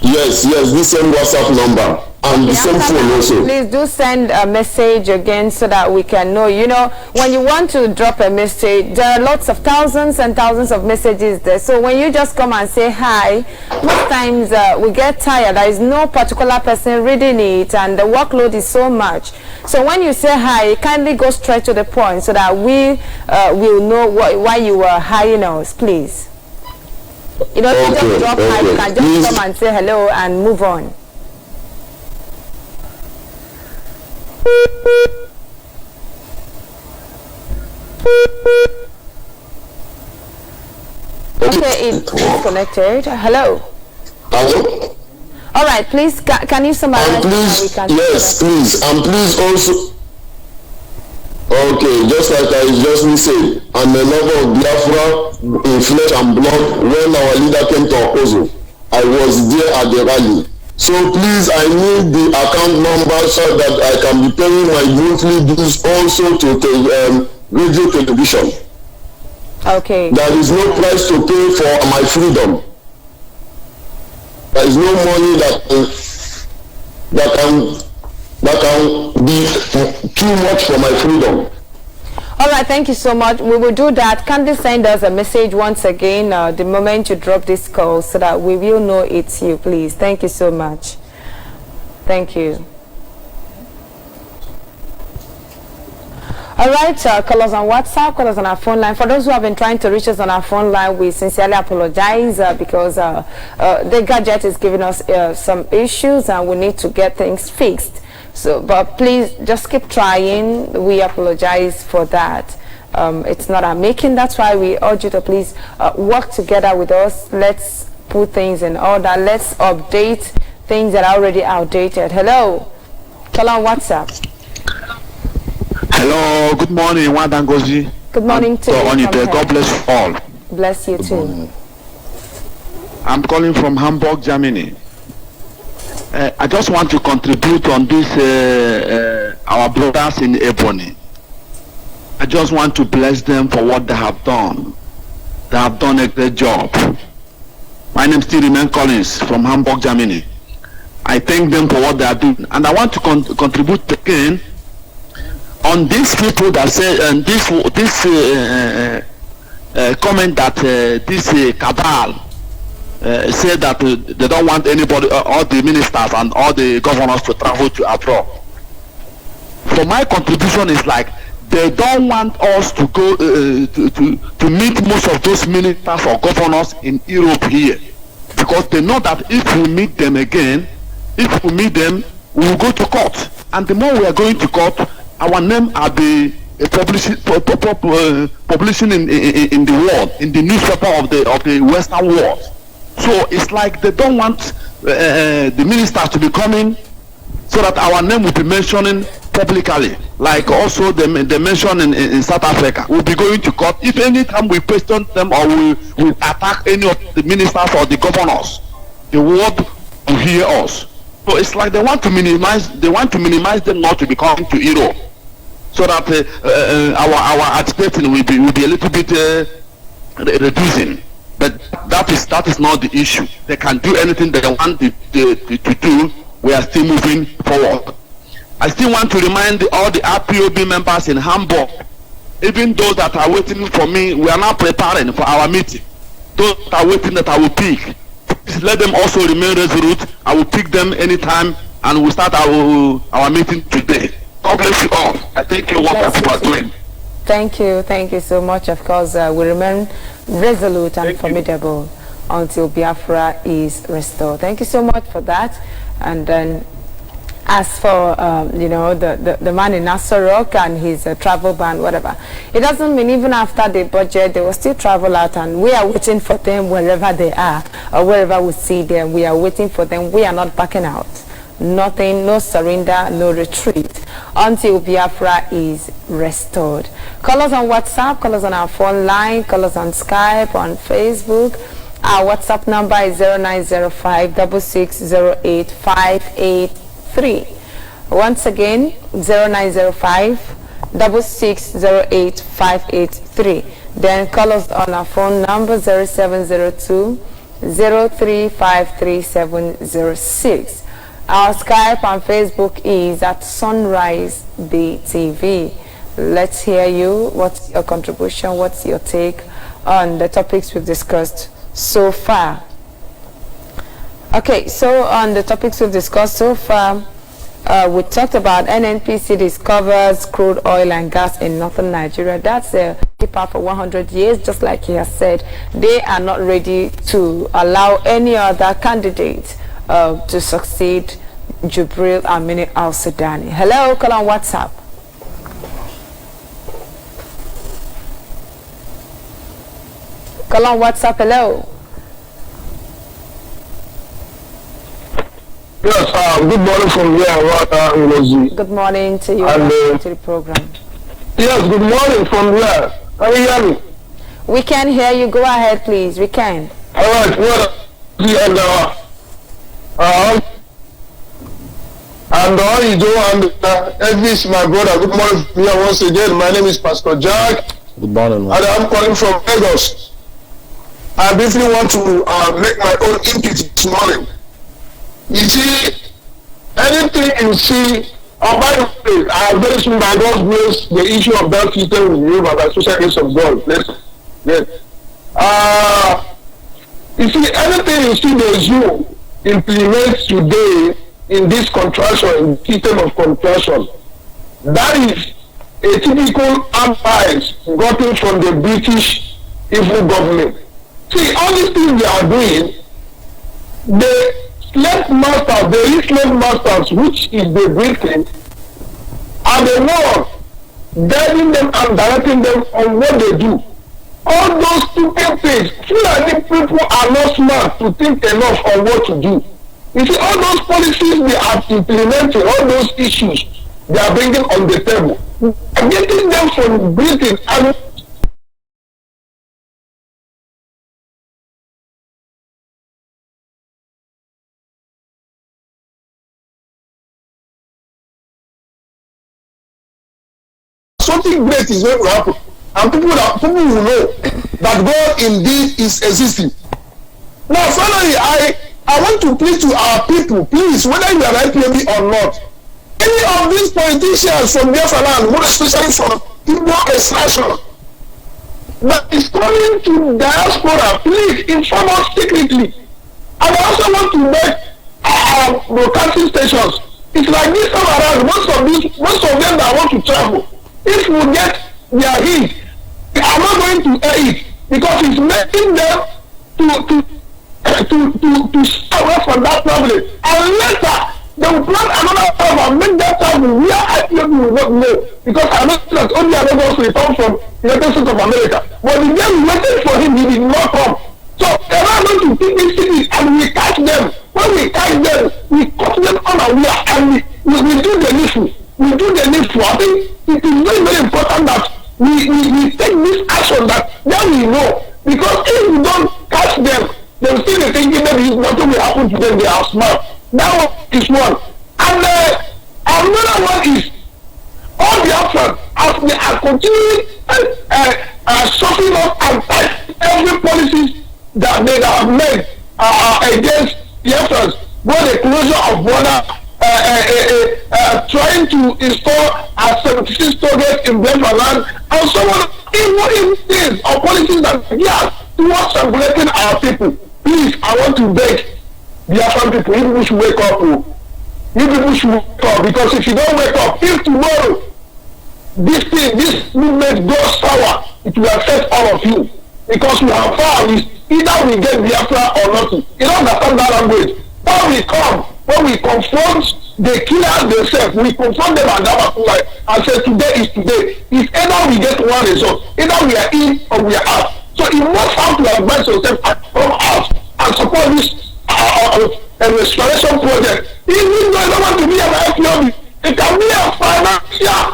Yes, this same WhatsApp number and the same phone also. Please do send a message again so that we can know. You know, when you want to drop a message, there are lots of thousands and thousands of messages there. So when you just come and say hi, most times we get tired. There is no particular person reading it and the workload is so much. So when you say hi, kindly go straight to the point so that we will know why you are hiring us, please. You don't just drop hi, you can just come and say hello and move on. Okay, it's connected. Hello. Hello. All right, please. Can you summarize? And please, yes, please, and please also. Okay, just like I just said, I'm a lover of Biafra in flesh and blood. When our leader came to Okozo, I was there at the rally. So please, I need the account number so that I can be paying my monthly dues also to radio television. Okay. There is no price to pay for my freedom. There is no money that can be too much for my freedom. All right, thank you so much. We will do that. Kindly send us a message once again the moment you drop this call so that we will know it's you, please. Thank you so much. Thank you. All right, call us on WhatsApp, call us on our phone line. For those who have been trying to reach us on our phone line, we sincerely apologize because the gadget is giving us some issues and we need to get things fixed. So, but please just keep trying. We apologize for that. It's not our making. That's why we urge you to please work together with us. Let's put things in order. Let's update things that are already outdated. Hello, call on WhatsApp. Hello, good morning, Wadangozi. Good morning to you. God bless you all. Bless you too. I'm calling from Hamburg, Germany. I just want to contribute on this, our brothers in Ebonyi. I just want to bless them for what they have done. They have done a great job. My name is Stephen Collins from Hamburg, Germany. I thank them for what they are doing. And I want to contribute again on these people that say, and this comment that this cabal said that they don't want anybody, all the ministers and all the governors to travel to abroad. For my contribution is like, they don't want us to go to meet most of those ministers or governors in Europe here, because they know that if we meet them again, if we meet them, we will go to court. And the more we are going to court, our name are the publishing in the world, in the newspaper of the Western world. So it's like they don't want the ministers to be coming so that our name will be mentioning publicly, like also they mention in South Africa. We'll be going to court if any time we question them or we attack any of the ministers or the governors. The world will hear us. So it's like they want to minimize them not to be coming to Europe, so that our agitating will be a little bit reducing. But that is not the issue. They can do anything they want to do. We are still moving forward. I still want to remind all the IPOB members in Hamburg, even those that are waiting for me, we are now preparing for our meeting. Those that are waiting that I will pick, please let them also remain resolute. I will pick them anytime, and we'll start our meeting today. God bless you all. I thank you what people are doing. Thank you so much. Of course, we remain resolute and formidable until Biafra is restored. Thank you so much for that. And then, as for the man in Nasarok and his travel ban, whatever, it doesn't mean even after the budget they will still travel out, and we are waiting for them wherever they are or wherever we see them. We are waiting for them. We are not backing out. Nothing, no surrender, no retreat until Biafra is restored. Call us on WhatsApp, call us on our phone line, call us on Skype, on Facebook. Our WhatsApp number is 0905 6608583. Once again, 0905 6608583. Then call us on our phone number 0702 03533706. Our Skype and Facebook is at Sunrise BTV. Let's hear you. What's your contribution? What's your take on the topics we've discussed so far? Okay, so on the topics we've discussed so far, we talked about NNPC discovers crude oil and gas in northern Nigeria. That's a keeper for 100 years, just like he has said. They are not ready to allow any other candidate to succeed Jubril Amini Al-Sudani. Hello, call on WhatsApp. Call on WhatsApp, hello. Yes, good morning from here. Good morning to you, and, to the program. Yes, good morning from here. Can you hear me? We can hear you. Go ahead, please. We can. All right, well, and all you do, and Elvis, my brother, good morning from here once again. My name is Pastor Jack. Good morning, man. And I'm calling from Lagos. I briefly want to make my own input this morning. You see, anything you see, by the way, I have very soon by God's grace, the issue of that system with you by the social grace of God. You see, anything you see the zoo implement today in this contraction, in system of contraction, that is a typical advice gotten from the British evil government. See, all these things they are doing, the slave masters, the rich slave masters, which is the Britain, are the one guiding them and directing them on what they do. All those stupid things, Fulani people are not smart to think enough on what to do. You see, all those policies they are implementing, all those issues they are bringing on the table, getting them from Britain and something great is going to happen, and people will know that God indeed is existing. Now, finally, I want to plead to our people, please, whether you are IPOB or not, any of these politicians from Biafra land, more especially from Igbo extraction, that is coming to diaspora, please inform us secretly. And I also want to make our broadcasting stations. It's like this time around, most of them that want to travel, if we get their heat, they are not going to air it because it's making them to to stay away from that traveling. And later, they will plan another travel and make that travel where IPOB will not know. Because I know that only Lagos will come from the United States of America. But the day we waited for him, he did not come. So they are going to take these cities and we catch them. When we catch them, we cut them unaware and we do the needful. We do the needful. I think it is very, very important that we take this action that then we know. Because if we don't catch them, they will still be thinking maybe nothing will happen to them, they are smart. That one is one. And another one is all the options as they are continuing suffering up and every policies that they have made against the efforts, both the closure of border, trying to install a 76 target in Biafra land, and so on, even things or policies that we have towards regulating our people. Please, I want to beg Biafran people, you people should wake up. You people should wake up, because if you don't wake up, if tomorrow this movement goes sour, it will affect all of you. Because we have found either we get Biafra or nothing. You don't understand that language. When we confront the killers themselves, we confront them and and say today is today. It's either we get one result, either we are in or we are out. So you must have to advance yourself and come out and support this restoration project. Even though you don't want to be an IPOB, it can be a financial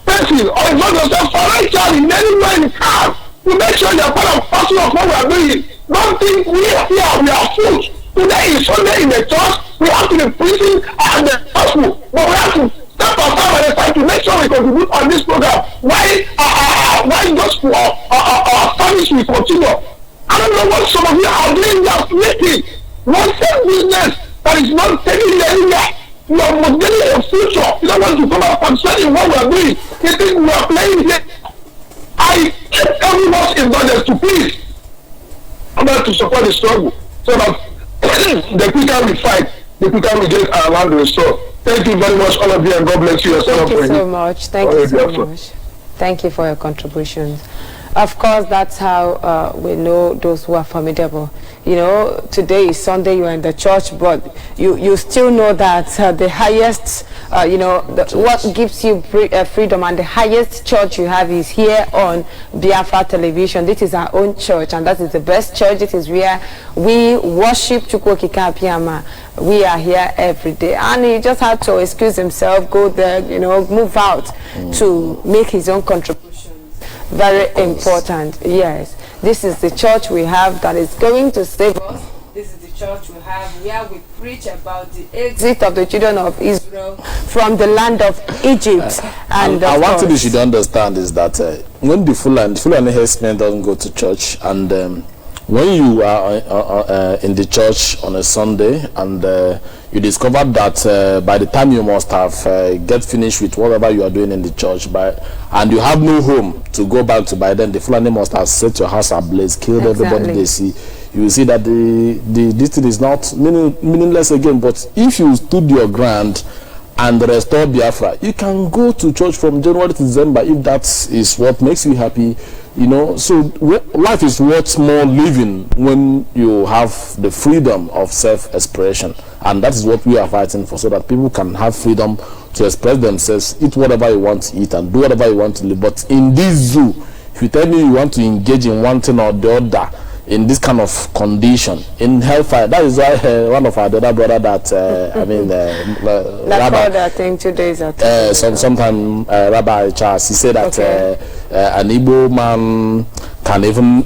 person, or it's not yourself financially in any way you can. To make sure you're part of parcel of what we are doing. Don't think we are here, we are fools. Today is Sunday in the church, we have to be preaching and the gospel, but we have to step aside by the side to make sure we contribute on this program. Why gospel or service will continue? I don't know what some of you are doing, you are sleeping. One same business that is not taking you anywhere. You are modeling a future. You don't want to come out concerning what we are doing. You think we are playing here. I keep everyone's indulgence to please to support the struggle, so that the quicker we fight, the quicker we get our land restored. Thank you very much, all of you, and God bless you. Thank you so much. Thank you so much. Thank you for your contributions. Of course, that's how we know those who are formidable. You know, today is Sunday, you are in the church, but you still know that the highest, what gives you freedom and the highest church you have is here on Biafra television. This is our own church, and that is the best church. This is where we worship Chukwokika Piama. We are here every day, and he just had to excuse himself, go there, move out to make his own contribution. Very important. Yes, this is the church we have that is going to save us. This is the church we have where we preach about the exit of the children of Israel from the land of Egypt. And one thing you should understand is that when the Fulani Herdsmen doesn't go to church, and when you are in the church on a Sunday and you discover that by the time you must have get finished with whatever you are doing in the church, and you have no home to go back to, by then the Fulani must have set your house ablaze, killed everybody they see. You will see that this thing is not meaningless again. But if you stood your ground and restore Biafra, you can go to church from January to December if that is what makes you happy. So life is worth more living when you have the freedom of self-expression, and that is what we are fighting for, so that people can have freedom to express themselves, eat whatever you want to eat and do whatever you want to live. But in this zoo, if you tell me you want to engage in one thing or the other in this kind of condition in hellfire, that is why one of our other brother that Rabbi, I think 2 days ago, sometime Rabbi Charles, he said that an Igbo man can even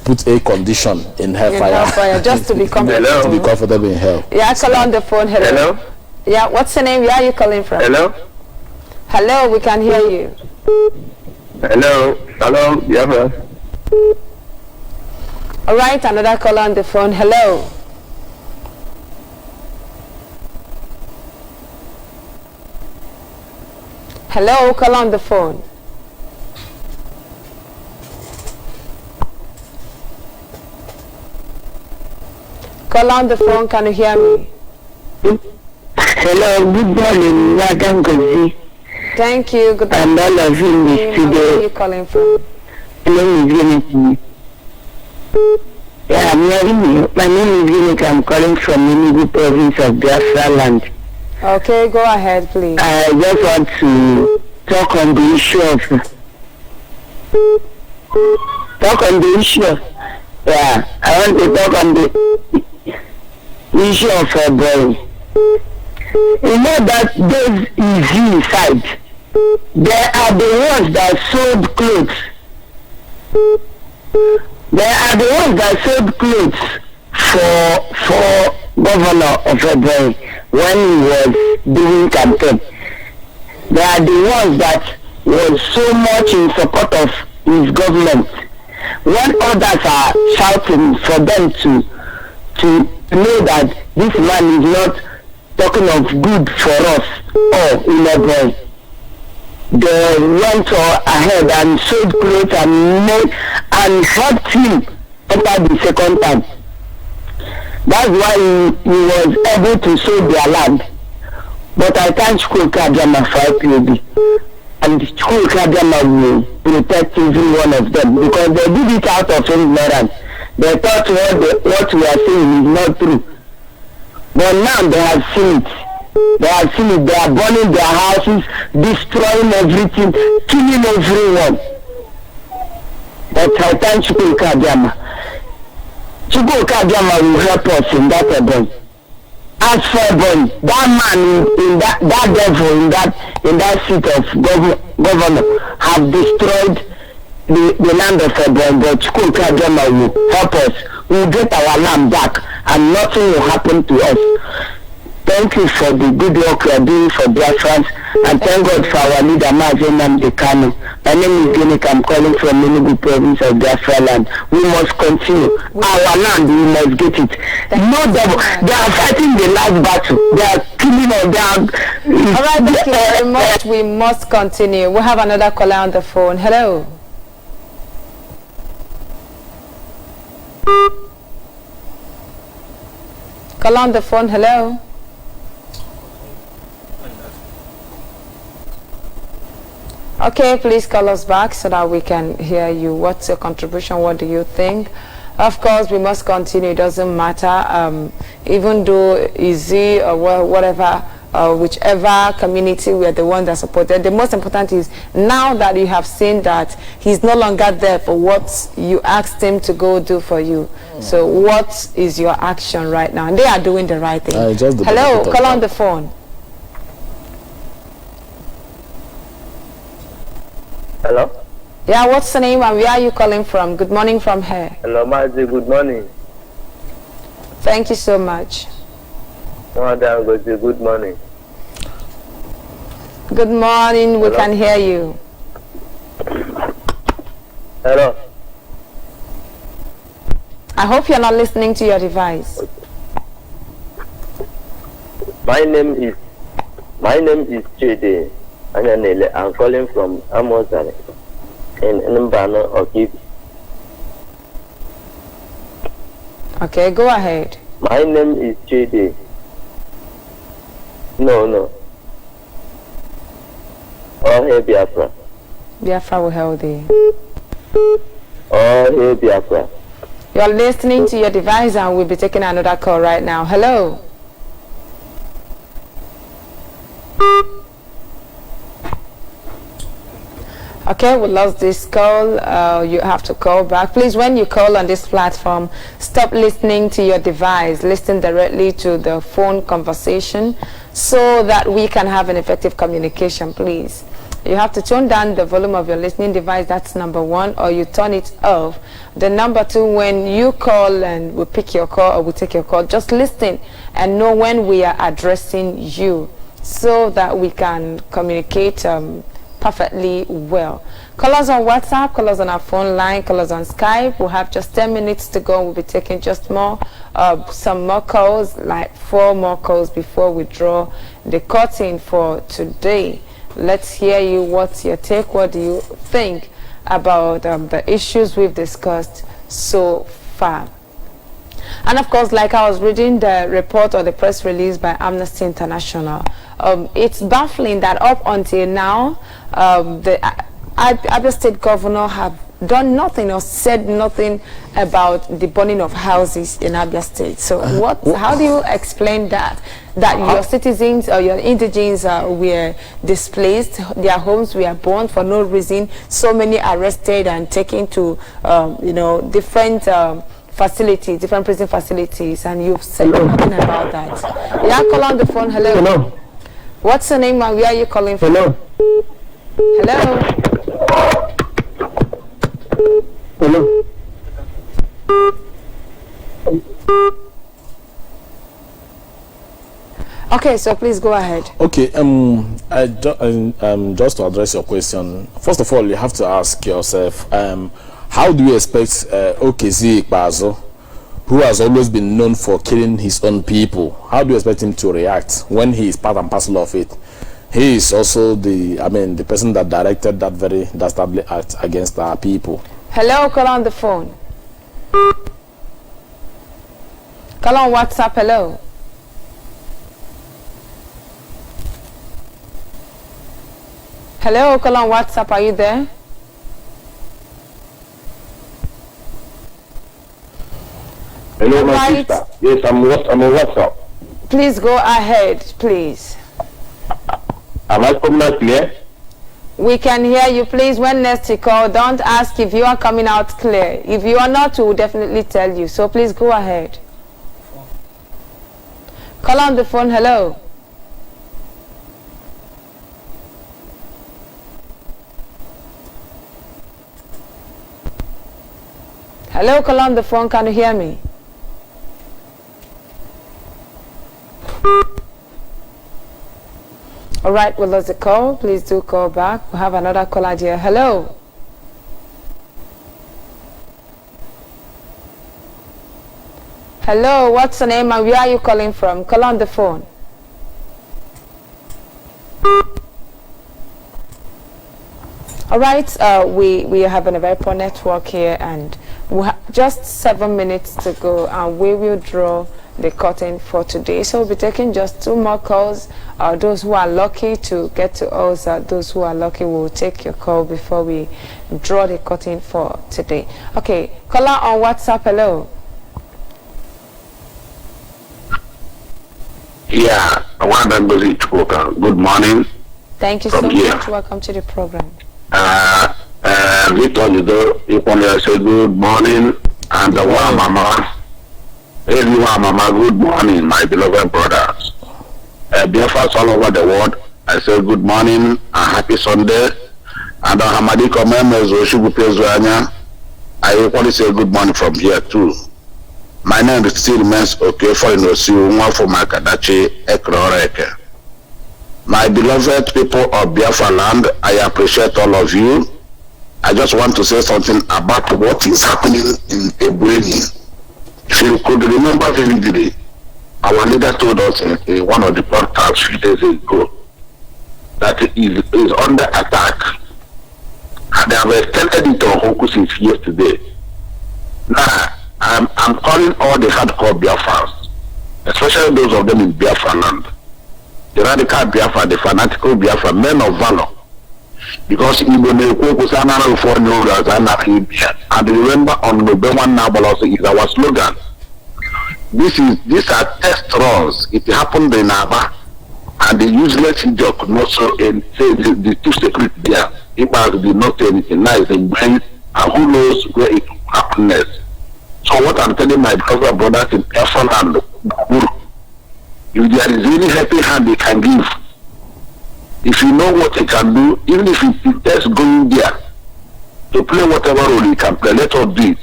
put a condition in hellfire just to be comfortable. To be comfortable in hell. Yeah, call on the phone. Hello. Yeah, what's the name? Where are you calling from? Hello, we can hear you. Hello, yeah. All right, another call on the phone. Hello. Hello, call on the phone. Call on the phone, can you hear me? Hello, good morning, Madam Gozi. Thank you, good morning. And all of you in the studio. Where are you calling from? My name is Jenny. Yeah, I'm hearing you. My name is Unique. I'm calling from Enugu province of Biafra land. Okay, go ahead, please. I just want to talk on the issue of Yeah, I want to talk on the issue of Ebonyi. You know that those easy side, they are the ones that sold clothes. They are the ones that sold clothes for governor of Ebonyi when he was doing campaign. They are the ones that was so much in support of his government. When others are shouting for them to know that this man is not talking of good for us or in Ebonyi, they went ahead and sold clothes and helped him enter the second time. That's why he was able to sell their land. But I thank Chukwu Kadiama for IPOB. And Chukwu Kadiama will protect every one of them because they did it out of ignorance. They thought what we are saying is not true. But now they have seen it. They have seen it. They are burning their houses, destroying everything, killing everyone. But I thank Chukwu Kadiama. Chukwu Kadiama will help us in that Ebonyi. As for Ebonyi, that man in that devil in that seat of governor have destroyed the land of Ebonyi. But Chukwu Kadiama will help us. We will get our land back and nothing will happen to us. Thank you for the good work you are doing for Biafrans, and thank God for our leader, MAZI NNAMDI KANU. My name is Unique. I'm calling from Enugu province of Biafra land. We must continue. Our land, we must get it. No devil. They are fighting the last battle. They are killing us down. All right, thank you very much. We must continue. We have another caller on the phone. Hello. Caller on the phone. Hello. Okay, please call us back so that we can hear you. What's your contribution? What do you think? Of course, we must continue. It doesn't matter. Even though easy or whatever, whichever community we are the one that supported. The most important is now that you have seen that he's no longer there for what you asked him to go do for you. So what is your action right now? And they are doing the right thing. Hello, call on the phone. Hello? Yeah, what's the name and where are you calling from? Good morning from here. Hello, MAZI, good morning. Thank you so much. Good morning. Good morning, we can hear you. Hello? I hope you're not listening to your device. My name is Chidi. I'm calling from Amozari in Mbano, Okip. Okay, go ahead. My name is Chidi. No. Oh, hey, Biafra. Biafra will help you. Oh, hey, Biafra. You're listening to your device and we'll be taking another call right now. Hello. Okay, we lost this call. You have to call back. Please, when you call on this platform, stop listening to your device. Listen directly to the phone conversation so that we can have an effective communication, please. You have to turn down the volume of your listening device. That's number one, or you turn it off. The number two, when you call and we pick your call or we take your call, just listen and know when we are addressing you so that we can communicate perfectly well. Call us on WhatsApp, call us on our phone line, call us on Skype. We'll have just 10 minutes to go. We'll be taking just some more calls, like 4 more calls before we draw the curtain for today. Let's hear you. What's your take? What do you think about the issues we've discussed so far? And of course, like I was reading the report or the press release by Amnesty International, it's baffling that up until now, the Abia State governor have done nothing or said nothing about the burning of houses in Abia State. So how do you explain that your citizens or your indigenes were displaced, their homes were burned for no reason, so many arrested and taken to different facilities, different prison facilities, and you've said nothing about that? Yeah, call on the phone. Hello. Hello. What's your name and where are you calling from? Hello. Hello. Hello. Okay, so please go ahead. Okay, just to address your question, first of all, you have to ask yourself, how do you expect Okezi Ikpeazu, who has always been known for killing his own people, how do you expect him to react when he is part and parcel of it? He is also the person that directed that very dastardly act against our people. Hello, call on the phone. Call on WhatsApp, hello. Hello, call on WhatsApp, are you there? Hello, my sister. Yes, I'm on WhatsApp. Please go ahead, please. Am I coming out clear? We can hear you. Please, when next you call, don't ask if you are coming out clear. If you are not, we will definitely tell you. So please go ahead. Call on the phone. Hello. Hello, call on the phone. Can you hear me? All right, well, there's a call. Please do call back. We have another caller here. Hello. Hello, what's your name and where are you calling from? Call on the phone. All right, we are having a very poor network here, and we have just 7 minutes to go, and we will draw the curtain for today. So we'll be taking just 2 more calls. Those who are lucky to get to us, those who are lucky will take your call before we draw the curtain for today. Okay, caller on WhatsApp, hello. Yeah, I want to good morning. Thank you so much. Welcome to the program. Victor, you say good morning, and Mama. Everyone, Mama, good morning, my beloved brothers. Dear friends all over the world, I say good morning and happy Sunday. And Hamadi Komemez Oshubupezuanya, I equally say good morning from here too. My name is still remains okay for Inosi, for my Kadachi Ekroreke. My beloved people of Biafra land, I appreciate all of you. I just want to say something about what is happening in Ebonyi. If you could remember vividly, our leader told us in one of the podcasts a few days ago that it is under attack. And they have extended it on Hoku since yesterday. Now, I'm calling all the hardcore Biafrans, especially those of them in Biafra land, the radical Biafra, the fanatical Biafra, men of valor. Because Igbo and remember on November Nabalos is our slogan. These are test runs. It happened in Aba, and the useless joke could not so say the two secret there. Ipob did not say anything nice and brain, and who knows where it will happen next. So what I'm telling my brothers in Biafra and if there is any helping hand they can give, if you know what he can do, even if it is going there to play whatever role he can play, let us do it.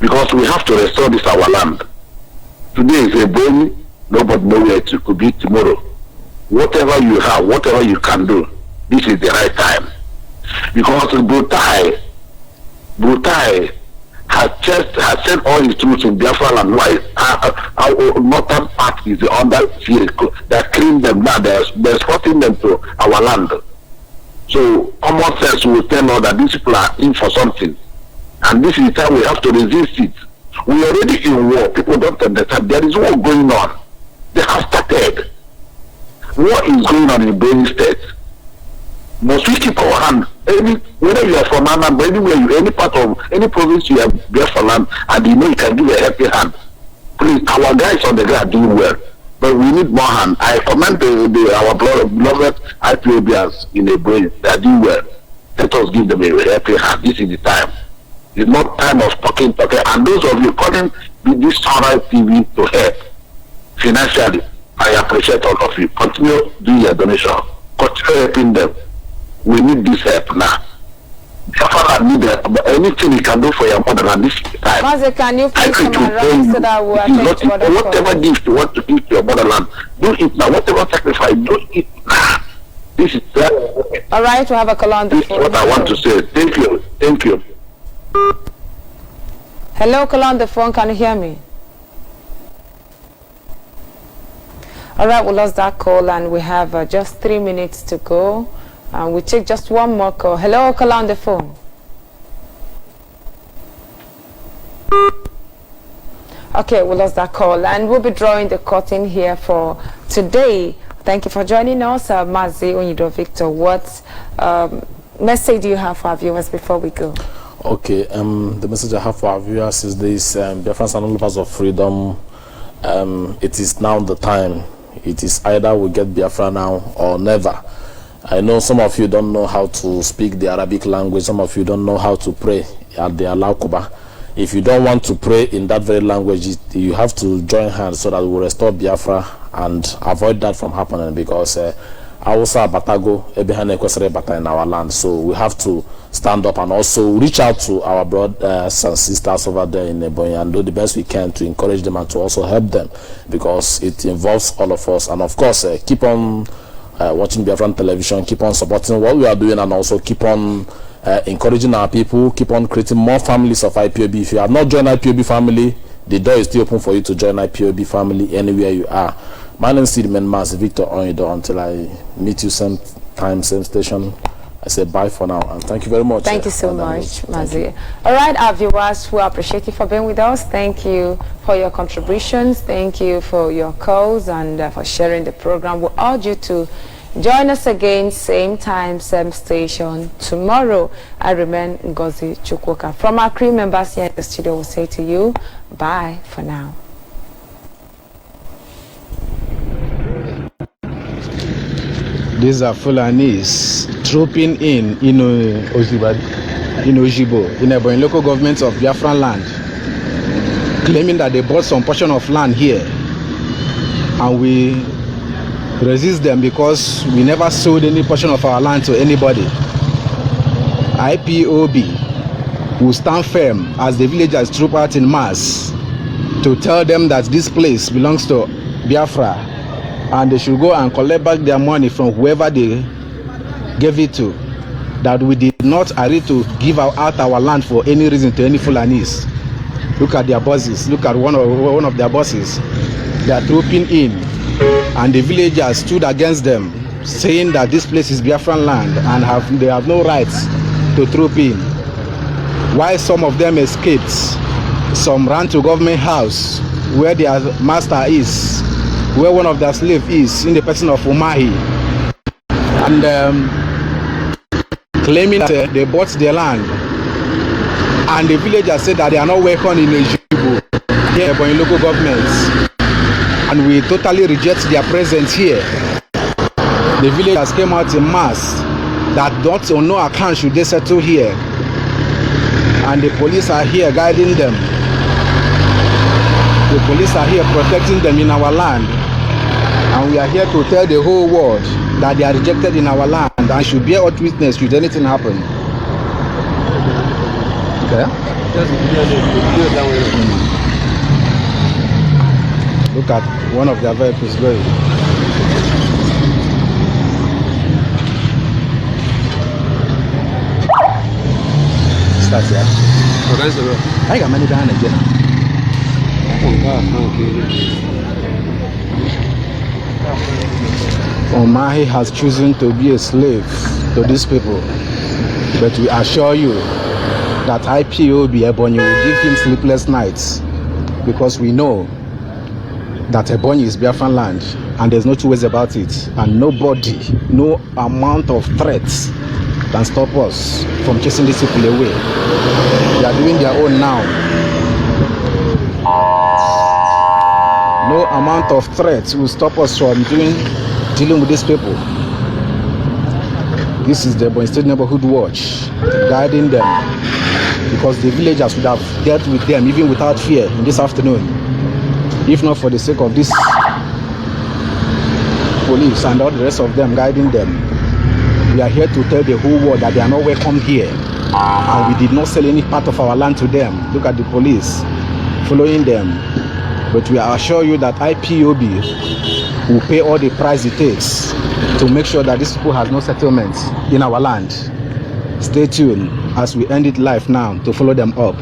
Because we have to restore this our land. Today is Ebonyi, nobody knows where it could be tomorrow. Whatever you have, whatever you can do, this is the right time. Because Brutai has sent all his troops in Biafra land. Why our northern part is the under field that clean them now, they're exporting them to our land. So common sense will tell us that these people are in for something. And this is the time we have to resist it. We are already in war. People don't understand. There is war going on. They have started. War is going on in Benue State. Must we keep our hand Whether you are from Anambra, anywhere, any part of any province you have Biafra land, and you know you can give a helping hand. Please, our guys on the ground are doing well, but we need more hand. I commend our beloved IPOBers in Ebonyi. They are doing well. Let us give them a helping hand. This is the time. It's not time of talking. And those of you calling this Sunrise TV to help financially, I appreciate all of you. Continue doing your donation. Continue helping them. We need this help now. Anything you can do for your mother at this time. Mazi, can you please come around so that we attend to other whatever gift you want to give to your motherland, do it now. Whatever sacrifice, do it now. This is all right, we have a call on the phone. This is what I want to say. Thank you. Thank you. Hello, call on the phone. Can you hear me? All right, we lost that call and we have just 3 minutes to go. We take just one more call. Hello, call on the phone. Okay, we lost that call and we'll be drawing the curtain here for today. Thank you for joining us, Mazi Onyido Victor. What message do you have for our viewers before we go? Okay, the message I have for our viewers is this: Biafrans and all lovers of freedom. It is now the time. It is either we get Biafra now or never. I know some of you don't know how to speak the Arabic language. Some of you don't know how to pray at the Allah Kuba. If you don't want to pray in that very language, you have to join hands so that we will restore Biafra and avoid that from happening, because Hausa Batago Ebehane Kwesere Bata in our land. So we have to stand up and also reach out to our brothers and sisters over there in Ebonyi and do the best we can to encourage them and to also help them, because it involves all of us. And of course, keep on watching Biafran television, keep on supporting what we are doing, and also keep on encouraging our people, keep on creating more families of IPOB. If you have not joined IPOB family, the door is still open for you to join IPOB family anywhere you are. My name is MAZI Victor Onyido. Until I meet you same time, same station, I say bye for now and thank you very much. Thank you so much, Mazi. All right, our viewers, we appreciate you for being with us. Thank you for your contributions. Thank you for your calls and for sharing the program. We urge you to join us again, same time, same station tomorrow. I remain Ngozi Chukwoka. From our crew members here in the studio, we'll say to you, bye for now. These are Fulanis trooping in Ojibo, in Ebonyi local government of Biafran land, claiming that they bought some portion of land here, and we resist them because we never sold any portion of our land to anybody. IPOB will stand firm as the villagers troop out in mass to tell them that this place belongs to Biafra, and they should go and collect back their money from whoever they gave it to. That we did not agree to give out our land for any reason to any Fulanis. Look at their bosses. Look at one of their bosses. They are trooping in, and the villagers stood against them, saying that this place is Biafran land and they have no rights to troop in. While some of them escaped, some ran to government house where their master is, where one of their slaves is, in the person of Umahi, and claiming that they bought their land. And the villagers said that they are not welcome in Ojibo, here in local governments, and we totally reject their presence here. The villagers came out in mass that not on no account should they settle here, and the police are here guiding them. The police are here protecting them in our land, and we are here to tell the whole world that they are rejected in our land and should bear out witness should anything happen. Okay? Look at one of their vehicles going. Start here. I got money down again. Umahi has chosen to be a slave to these people, but we assure you that IPOB Ebonyi will give him sleepless nights, because we know that Ebonyi is Biafran land and there's no two ways about it, and nobody, no amount of threats can stop us from chasing these people away. They are doing their own now. No amount of threats will stop us from dealing with these people. This is the Ebonyi State Neighborhood Watch guiding them, because the villagers would have dealt with them even without fear in this afternoon, if not for the sake of this police and all the rest of them guiding them. We are here to tell the whole world that they are not welcome here, and we did not sell any part of our land to them. Look at the police following them. But we assure you that IPOB will pay all the price it takes to make sure that these people have no settlement in our land. Stay tuned as we end it live now to follow them up.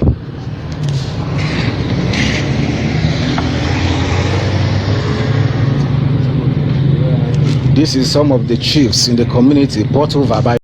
This is some of the chiefs in the community brought over by